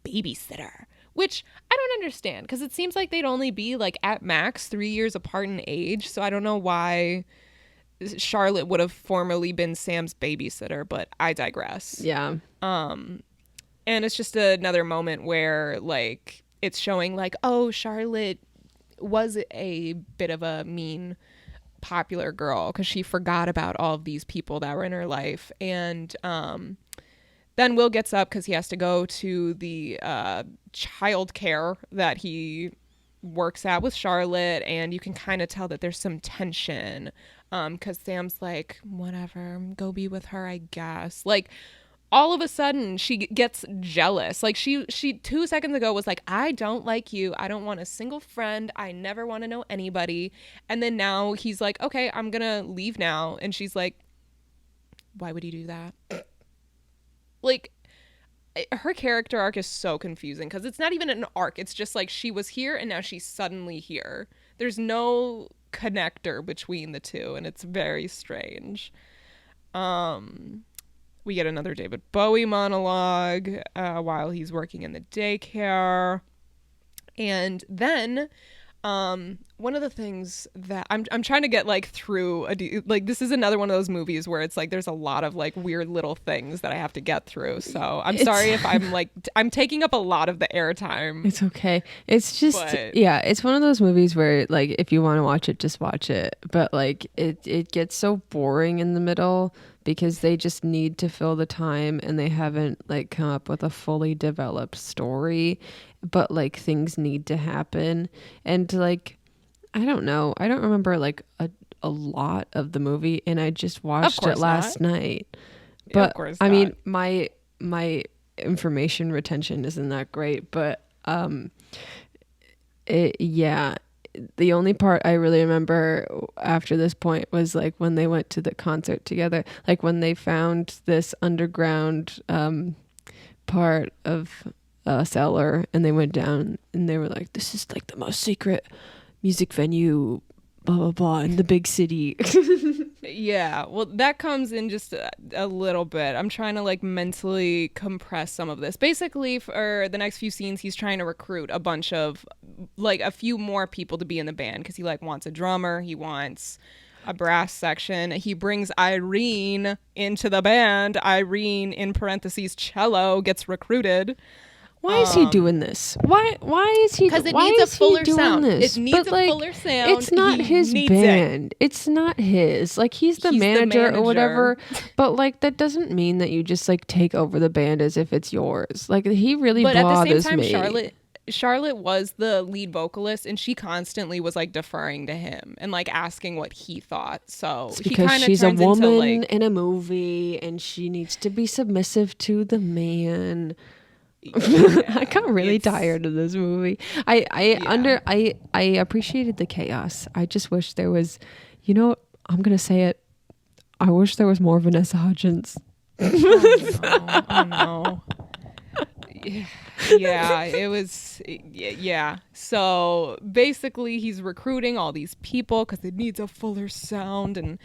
babysitter, which I don't understand because it seems like they'd only be like at max 3 years apart in age, so I don't know why Charlotte would have formerly been Sam's babysitter, but I digress. Yeah. And it's just another moment where like it's showing like, oh, Charlotte was a bit of a mean popular girl because she forgot about all of these people that were in her life. And then Will gets up because he has to go to the child care that he works at with Charlotte, and you can kind of tell that there's some tension because Sam's like, whatever, go be with her, I guess. Like, all of a sudden she gets jealous. Like she 2 seconds ago was like, I don't like you. I don't want a single friend. I never want to know anybody. And then now he's like, okay, I'm going to leave now. And she's like, why would he do that? Like, her character arc is so confusing because it's not even an arc. It's just like she was here and now she's suddenly here. There's no connector between the two, and it's very strange. We get another David Bowie monologue while he's working in the daycare. And then one of the things that I'm trying to get like through like this is another one of those movies where it's like there's a lot of like weird little things that I have to get through. So I'm sorry if I'm like I'm taking up a lot of the airtime. It's okay. It's just yeah, it's one of those movies where like if you want to watch it, just watch it. But like it gets so boring in the middle because they just need to fill the time and they haven't like come up with a fully developed story, but like things need to happen. And like, I don't know. I don't remember like a lot of the movie, and I just watched it last night. But I mean, my information retention isn't that great, but the only part I really remember after this point was like when they went to the concert together, like when they found this underground part of a cellar, and they went down and they were like, this is like the most secret music venue, blah blah blah, in the big city. Yeah, well, that comes in just a little bit. I'm trying to like mentally compress some of this. Basically, for the next few scenes, he's trying to recruit a bunch of like a few more people to be in the band because he like wants a drummer, he wants a brass section. He brings Irene into the band. Irene, in parentheses, cello, gets recruited. Why is he doing this? Why is he? Because it why needs a is he fuller doing sound. This? It needs But, a like, fuller sound. It's not He his needs band. it. It's not his. Like, he's the He's the manager or manager. whatever. But like, that doesn't mean that you just like take over the band as if it's yours. Like, he really But at the bothers same time, me. Charlotte was the lead vocalist, and she constantly was like deferring to him and like asking what he thought. So It's he because kind of she's a turns woman into like, in a movie, and she needs to be submissive to the man. I got really tired of this movie. I appreciated the chaos. I just wish there was, I'm gonna say it. I wish there was more Vanessa Hudgens. oh no. Yeah, it was, yeah. So basically he's recruiting all these people because it needs a fuller sound, and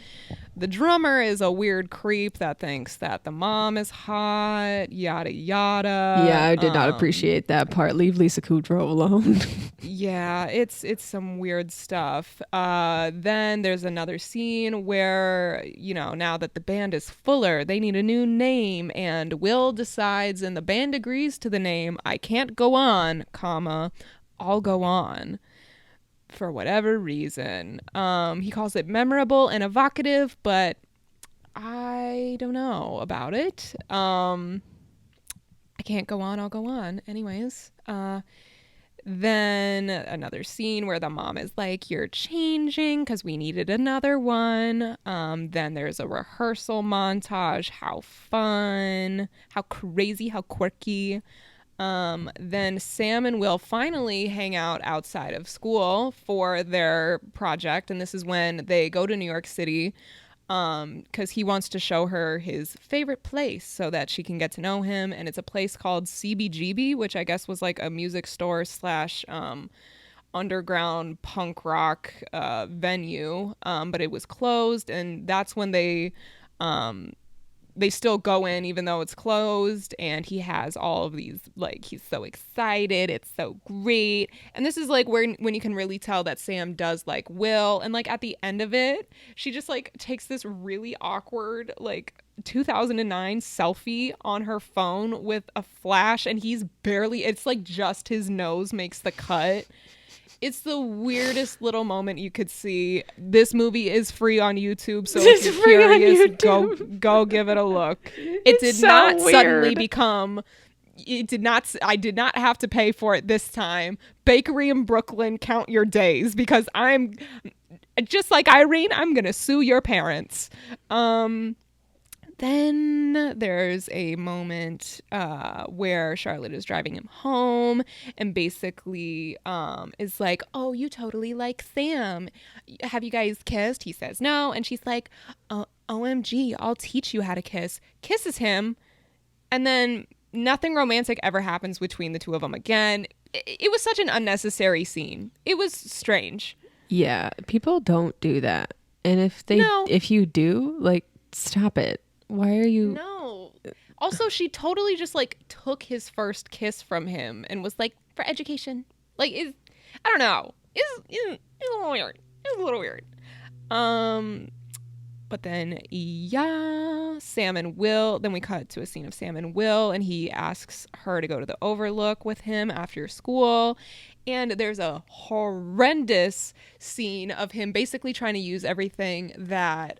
the drummer is a weird creep that thinks that the mom is hot, yada yada. Yeah, I did not appreciate that part. Leave Lisa Kudrow alone. Yeah, it's some weird stuff. Then there's another scene where, now that the band is fuller, they need a new name, and Will decides, and the band agrees to the name, I can't go on, comma, I'll go on, for whatever reason. He calls it memorable and evocative, but I don't know about it. I can't go on, I'll go on. Anyways, then another scene where the mom is like, you're changing because we needed another one. Then there's a rehearsal montage. How fun, how crazy, how quirky. Then Sam and Will finally hang out outside of school for their project. And this is when they go to New York City because he wants to show her his favorite place so that she can get to know him. And it's a place called CBGB, which I guess was like a music store / underground punk rock venue. But it was closed. And that's when they still go in even though it's closed, and he has all of these, like, he's so excited, it's so great. And this is like when you can really tell that Sam does like Will, and like at the end of it, she just like takes this really awkward like 2009 selfie on her phone with a flash, and it's like just his nose makes the cut. It's the weirdest little moment you could see. This movie is free on YouTube, so if you're curious, go give it a look. It did not suddenly become. I did not have to pay for it this time. Bakery in Brooklyn, count your days, because I'm just like Irene. I'm gonna sue your parents. Then there's a moment where Charlotte is driving him home and basically is like, oh, you totally like Sam. Have you guys kissed? He says no. And she's like, OMG, I'll teach you how to kiss. Kisses him. And then nothing romantic ever happens between the two of them again. It was such an unnecessary scene. It was strange. Yeah, people don't do that. And if you do, like, stop it. Why are you? No. Also, she totally just like took his first kiss from him and was like, for education. Like, I don't know. It's a little weird. It's a little weird. But then, yeah, Sam and Will. Then we cut to a scene of Sam and Will, and he asks her to go to the Overlook with him after school. And there's a horrendous scene of him basically trying to use everything that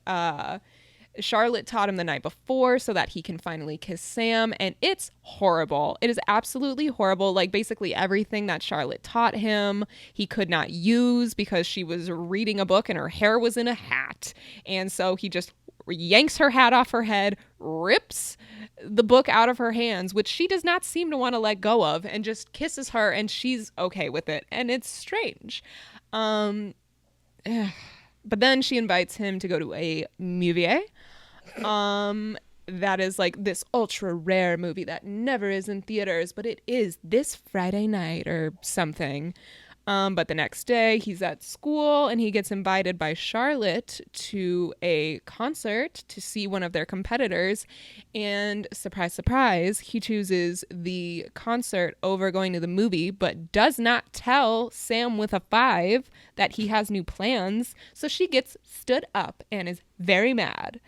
Charlotte taught him the night before so that he can finally kiss Sam, and it's horrible. It is absolutely horrible. Like, basically everything that Charlotte taught him he could not use because she was reading a book and her hair was in a hat, and so he just yanks her hat off her head, rips the book out of her hands, which she does not seem to want to let go of, and just kisses her, and she's okay with it, and it's strange. But then she invites him to go to a movie. that is like this ultra rare movie that never is in theaters, but it is this Friday night or something. But the next day he's at school and he gets invited by Charlotte to a concert to see one of their competitors. And surprise, surprise, he chooses the concert over going to the movie, but does not tell Sam with a 5 that he has new plans. So she gets stood up and is very mad.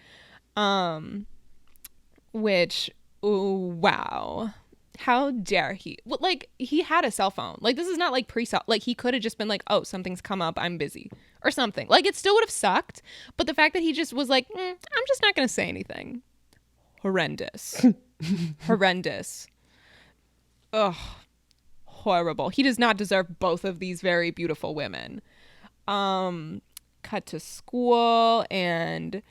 Which, ooh, wow. How dare he? Well, like, he had a cell phone. Like, this is not like pre-cell. Like, he could have just been like, oh, something's come up, I'm busy, or something. Like, it still would have sucked. But the fact that he just was like, I'm just not going to say anything. Horrendous. Horrendous. Ugh. Horrible. He does not deserve both of these very beautiful women. Cut to school, and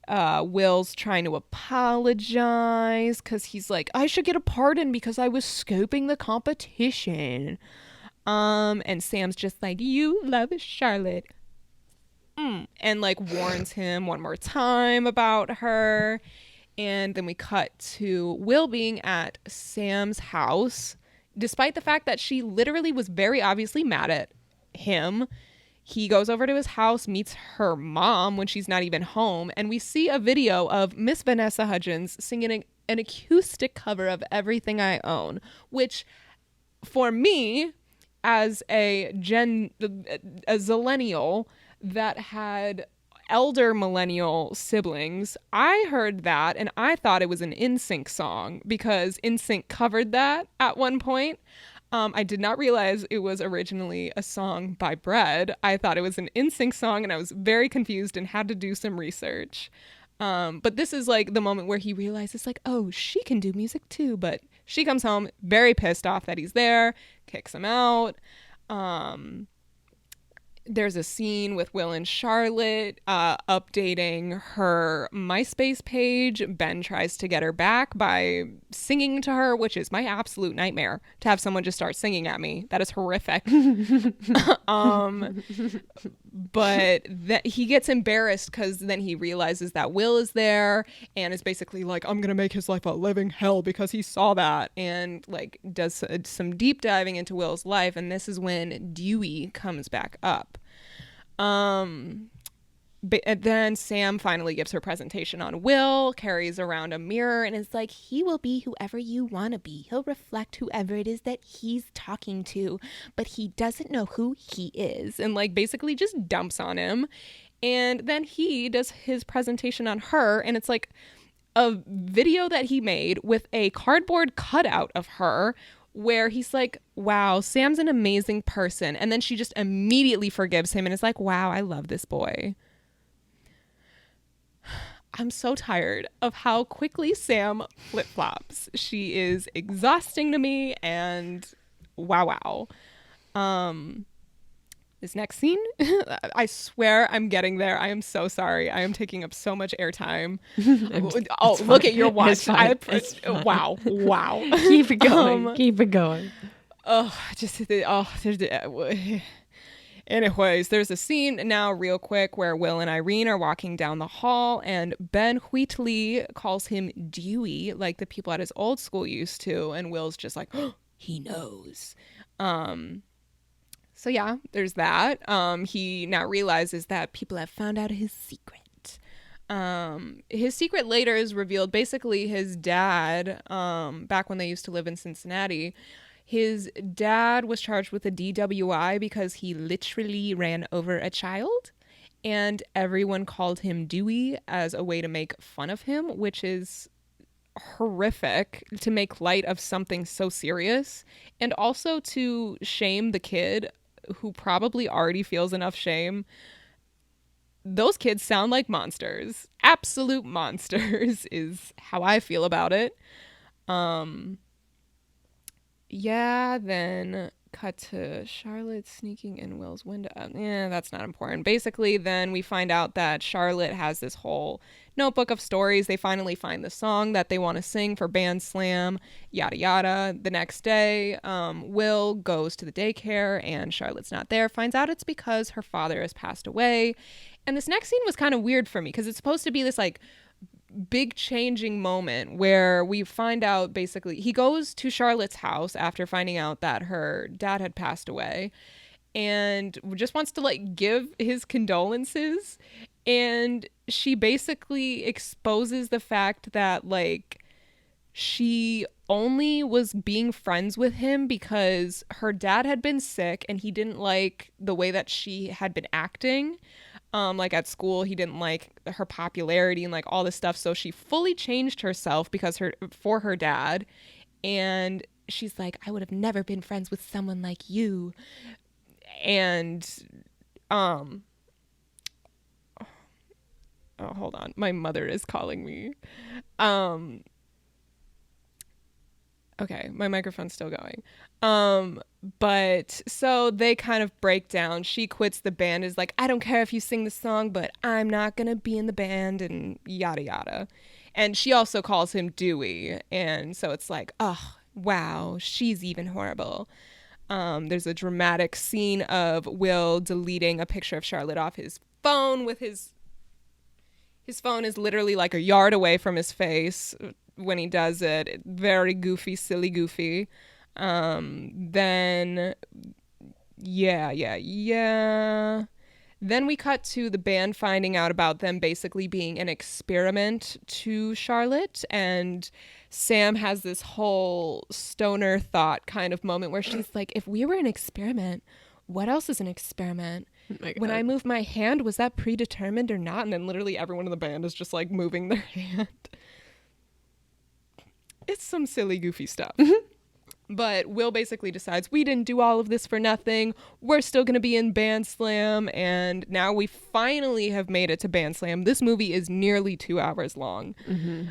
Will's trying to apologize because he's like, I should get a pardon because I was scoping the competition. And Sam's just like, you love Charlotte. And like warns him one more time about her. And then we cut to Will being at Sam's house, despite the fact that she literally was very obviously mad at him. He goes over to his house, meets her mom when she's not even home, and we see a video of Miss Vanessa Hudgens singing an acoustic cover of Everything I Own, which for me, as a zillennial that had elder millennial siblings, I heard that and I thought it was an NSYNC song because NSYNC covered that at one point. I did not realize it was originally a song by Bread. I thought it was an NSYNC song and I was very confused and had to do some research. But this is like the moment where he realizes like, oh, she can do music too. But she comes home very pissed off that he's there, kicks him out. There's a scene with Will and Charlotte updating her MySpace page. Ben tries to get her back by singing to her, which is my absolute nightmare, to have someone just start singing at me. That is horrific. But he gets embarrassed because then he realizes that Will is there and is basically like, I'm going to make his life a living hell because he saw that, and like does some deep diving into Will's life. And this is when Dewey comes back up. But then Sam finally gives her presentation on Will, carries around a mirror, and is like, he will be whoever you want to be. He'll reflect whoever it is that he's talking to, but he doesn't know who he is, and like basically just dumps on him. And then he does his presentation on her, and it's like a video that he made with a cardboard cutout of her, where he's like, wow, Sam's an amazing person. And then she just immediately forgives him and is like, wow, I love this boy. I'm so tired of how quickly Sam flip-flops. She is exhausting to me, and wow. This next scene, I swear I'm getting there. I am so sorry. I am taking up so much airtime. Oh, look at your watch. Wow. Keep it going. Keep it going. Anyways, there's a scene now real quick where Will and Irene are walking down the hall, and Ben Wheatley calls him Dewey, like the people at his old school used to, and Will's just like, oh, he knows. So yeah, there's that. He now realizes that people have found out his secret. His secret later is revealed. Basically, his dad, back when they used to live in Cincinnati, his dad was charged with a DWI because he literally ran over a child, and everyone called him Dewey as a way to make fun of him, which is horrific, to make light of something so serious, and also to shame the kid who probably already feels enough shame. Those kids sound like monsters. Absolute monsters is how I feel about it. Yeah, then cut to Charlotte sneaking in Will's window. That's not important. Basically, then we find out that Charlotte has this whole notebook of stories. They finally find the song that they want to sing for Bandslam, yada yada. The next day, Will goes to the daycare and Charlotte's not there. Finds out it's because her father has passed away. And this next scene was kind of weird for me because it's supposed to be this like big changing moment where we find out basically he goes to Charlotte's house after finding out that her dad had passed away and just wants to like give his condolences. And she basically exposes the fact that like she only was being friends with him because her dad had been sick and he didn't like the way that she had been acting. Like at school, he didn't like her popularity and like all this stuff. So she fully changed herself for her dad. And she's like, I would have never been friends with someone like you. And, oh, hold on. My mother is calling me. Okay, my microphone's still going. But so they kind of break down. She quits the band, is like, I don't care if you sing the song, but I'm not gonna be in the band, and yada yada. And she also calls him Dewey. And so it's like, oh, wow, she's even horrible. There's a dramatic scene of Will deleting a picture of Charlotte off his phone with his phone is literally like a yard away from his face when he does it. Very goofy, silly goofy. Then Then we cut to the band finding out about them basically being an experiment to Charlotte, and Sam has this whole stoner thought kind of moment where she's like, if we were an experiment, what else is an experiment? When I moved my hand, was that predetermined or not? And then literally everyone in the band is just like moving their hand. It's some silly, goofy stuff. But Will basically decides we didn't do all of this for nothing. We're still going to be in Bandslam. And now we finally have made it to Bandslam. This movie is nearly 2 hours long.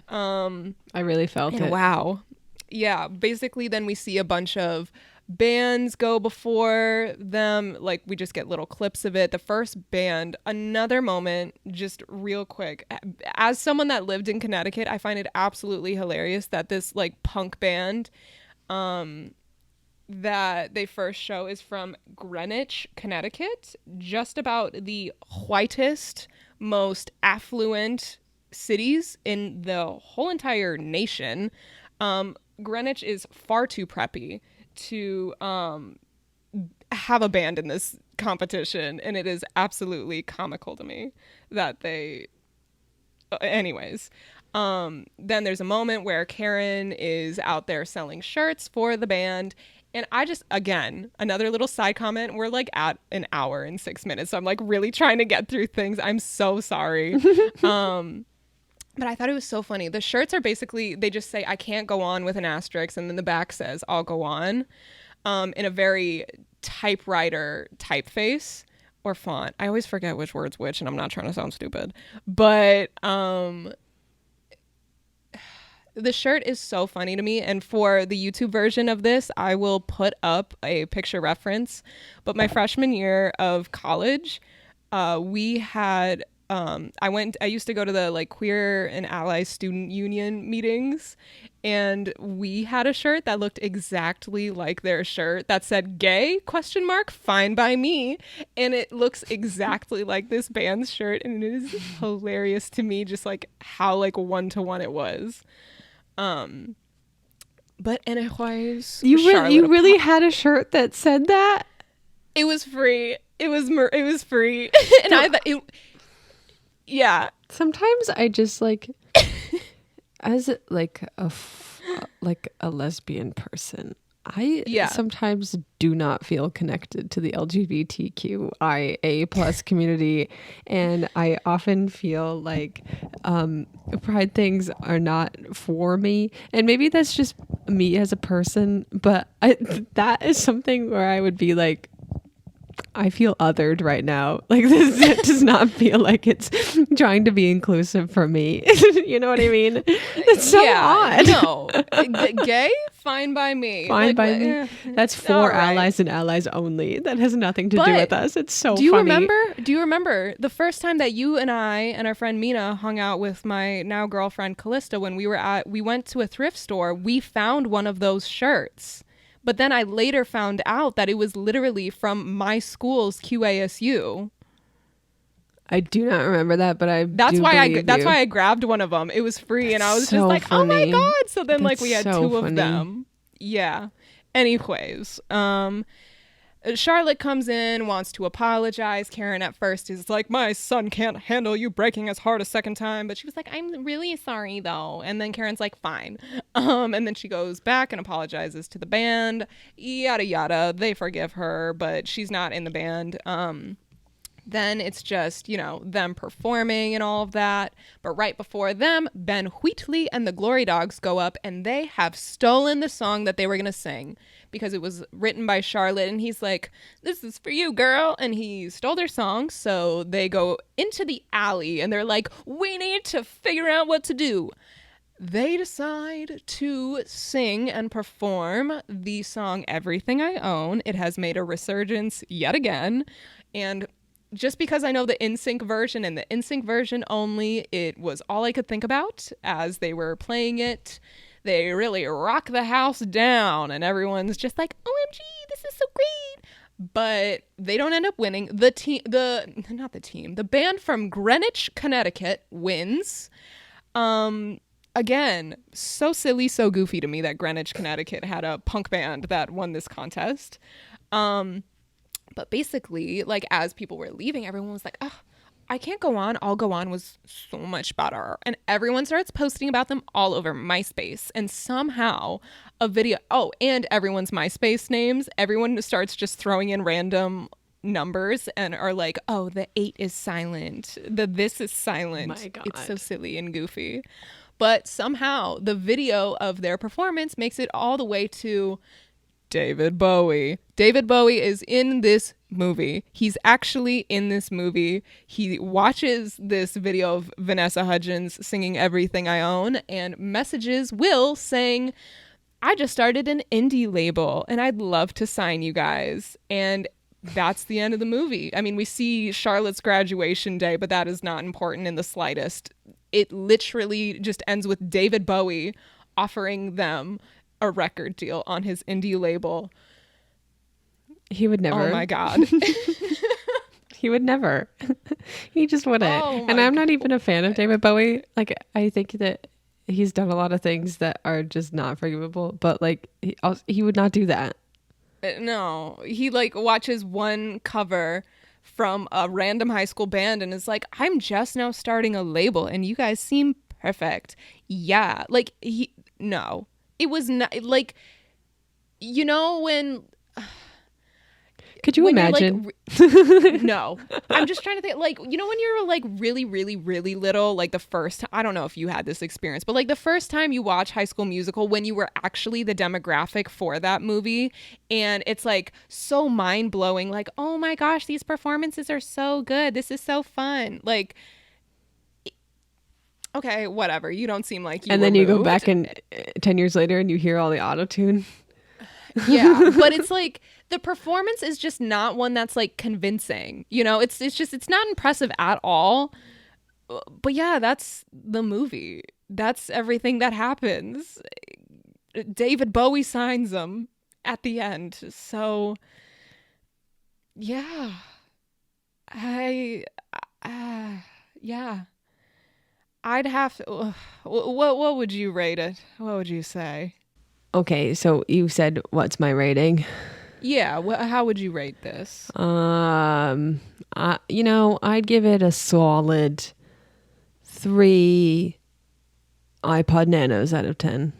I really felt it. Wow. Yeah. Basically, then we see a bunch of bands go before them. Like, we just get little clips of it. The first band, another moment, just real quick. As someone that lived in Connecticut, I find it absolutely hilarious that this like punk band that they first show is from Greenwich, Connecticut, just about the whitest, most affluent cities in the whole entire nation. Greenwich is far too preppy to have a band in this competition, and it is absolutely comical to me that they anyways. Then there's a moment where Karen is out there selling shirts for the band. And I just, again, another little side comment. We're like at an hour and 6 minutes. So I'm like really trying to get through things. I'm so sorry. But I thought it was so funny. The shirts are basically, they just say, I can't go on with an asterisk. And then the back says, I'll go on, in a very typewriter typeface or font. I always forget which word's which, and I'm not trying to sound stupid. But, the shirt is so funny to me, and for the YouTube version of this, I will put up a picture reference. But my freshman year of college, we had, I used to go to the like Queer and Ally Student Union meetings, and we had a shirt that looked exactly like their shirt that said "gay?" ? Fine by me, and it looks exactly like this band's shirt, and it is hilarious to me, just like how like 1-to-1 it was. But anyways, you really had a shirt that said that? It was free. It was free, and I thought it. Yeah. Sometimes I just like, as like a lesbian person, I sometimes do not feel connected to the LGBTQIA plus community, and I often feel like pride things are not for me, and maybe that's just me as a person, but that is something where I would be like, I feel othered right now. Like, this does not feel like it's trying to be inclusive for me. You know what I mean? It's so odd. No. Gay? Fine by me. Fine by me. That's for allies and allies only. That has nothing to do with us. It's so funny. Do you remember the first time that you and I and our friend Mina hung out with my now girlfriend Callista when we went to a thrift store? We found one of those shirts. But then I later found out that it was literally from my school's QASU. I do not remember that, but That's do why believe that's you. why I grabbed one of them. It was free, and I was So just like, oh my funny. god! So then like That's we had so two of funny. them. Yeah. Anyways, Charlotte comes in, wants to apologize. Karen at first is like, my son can't handle you breaking his heart a second time. But she was like, I'm really sorry though. And then Karen's like, fine. And then she goes back and apologizes to the band. Yada yada. They forgive her, but she's not in the band. Then it's just, you know, them performing and all of that. But right before them, Ben Wheatley and the Glory Dogs go up, and they have stolen the song that they were going to sing because it was written by Charlotte. And he's like, this is for you, girl. And he stole their song. So they go into the alley and they're like, we need to figure out what to do. They decide to sing and perform the song Everything I Own. It has made a resurgence yet again. And just because I know the NSYNC version and the NSYNC version only, it was all I could think about as they were playing it. They really rock the house down and everyone's just like, OMG, this is so great. But they don't end up winning. The band from Greenwich, Connecticut wins. Again, so silly, so goofy to me that Greenwich, Connecticut had a punk band that won this contest. But basically, like, as people were leaving, everyone was like, oh, I can't go on. I'll Go On was so much better. And everyone starts posting about them all over MySpace. And somehow a video, and everyone's MySpace names, everyone starts just throwing in random numbers and are like, oh, the 8 is silent. The this is silent. My God. It's so silly and goofy. But somehow the video of their performance makes it all the way to David Bowie. David Bowie is in this movie. He's actually in this movie. He watches this video of Vanessa Hudgens singing Everything I Own and messages Will saying, I just started an indie label and I'd love to sign you guys. And that's the end of the movie. I mean, we see Charlotte's graduation day, but that is not important in the slightest. It literally just ends with David Bowie offering them a record deal on his indie label. He would never. Oh my God. He would never. He just wouldn't. Oh and my I'm not even a fan of David Bowie. Like, I think that he's done a lot of things that are just not forgivable, but like he would not do that. No, he like watches one cover from a random high school band and is like, I'm just now starting a label and you guys seem perfect. Yeah. Like no. It was not like, you know, when could you imagine? No, I'm just trying to think, like, you know, when you're like really, really, really little, like the first, I don't know if you had this experience, but like the first time you watch High School Musical when you were actually the demographic for that movie, and it's like so mind blowing, like, oh my gosh, these performances are so good. This is so fun. Like, okay, whatever. You don't seem like you. And were then you moved. go back and 10 years later and you hear all the auto-tune. Yeah, but it's like the performance is just not one that's like convincing. You know, it's not impressive at all. But yeah, that's the movie. That's everything that happens. David Bowie signs them at the end. So yeah. Yeah. I'd have to, what would you rate it? What would you say? Okay, so you said what's my rating? Yeah, how would you rate this? I'd give it a solid 3 iPod Nanos out of 10.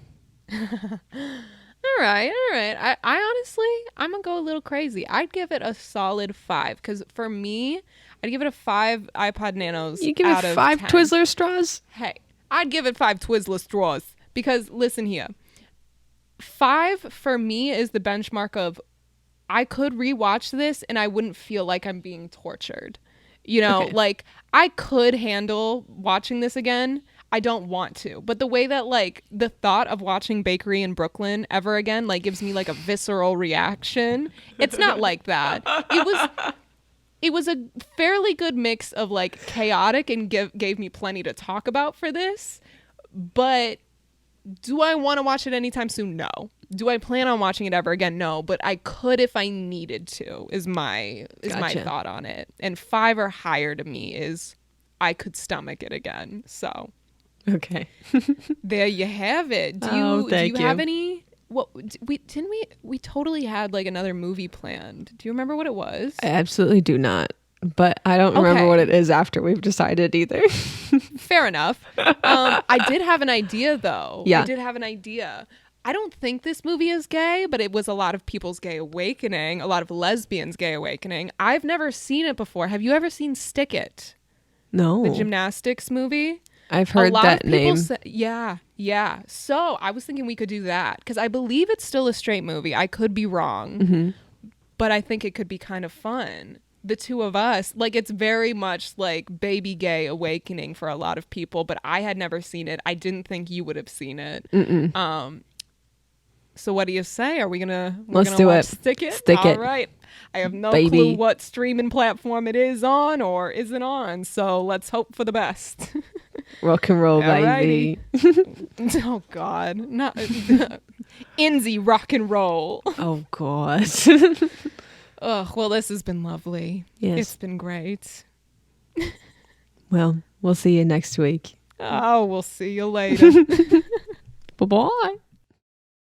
All right. I honestly, I'm gonna go a little crazy. I'd give it a solid 5 because for me, I'd give it a 5 iPod Nanos. You give out it of 5 10. Twizzler straws? Hey, I'd give it 5 Twizzler straws because listen here, 5 for me is the benchmark of I could rewatch this and I wouldn't feel like I'm being tortured. You know, Okay. like I could handle watching this again. I don't want to. But the way that like the thought of watching Bakery in Brooklyn ever again like gives me like a visceral reaction. It's not like that. It was a fairly good mix of like chaotic and gave me plenty to talk about for this. But Do I want to watch it anytime soon? No. Do I plan on watching it ever again? No, but I could if I needed to, is my thought on it. And 5 or higher to me is I could stomach it again. So Okay. there you have it. Do you have any? What we totally had like another movie planned. Do you remember what it was? I absolutely do not. But I don't remember what it is after we've decided either. Fair enough. I did have an idea, though. Yeah. I did have an idea. I don't think this movie is gay, but it was a lot of people's gay awakening, a lot of lesbians' gay awakening. I've never seen it before. Have you ever seen Stick It? No. The gymnastics movie? I've heard that name. Yeah. So I was thinking we could do that because I believe it's still a straight movie. I could be wrong, but I think it could be kind of fun. The two of us, like, it's very much like baby gay awakening for a lot of people, but I had never seen it. I didn't think you would have seen it. So what do you say? Are we gonna Let's do it. Stick It? Stick it. All right. I have no Baby. clue what streaming platform it is on or isn't on, so let's hope for the best. Rock and roll, baby. Oh God, not Inzy rock and roll. Oh God. Ugh, well, this has been lovely. Yes. It's been great. Well, we'll see you next week. Oh, we'll see you later. Bye-bye.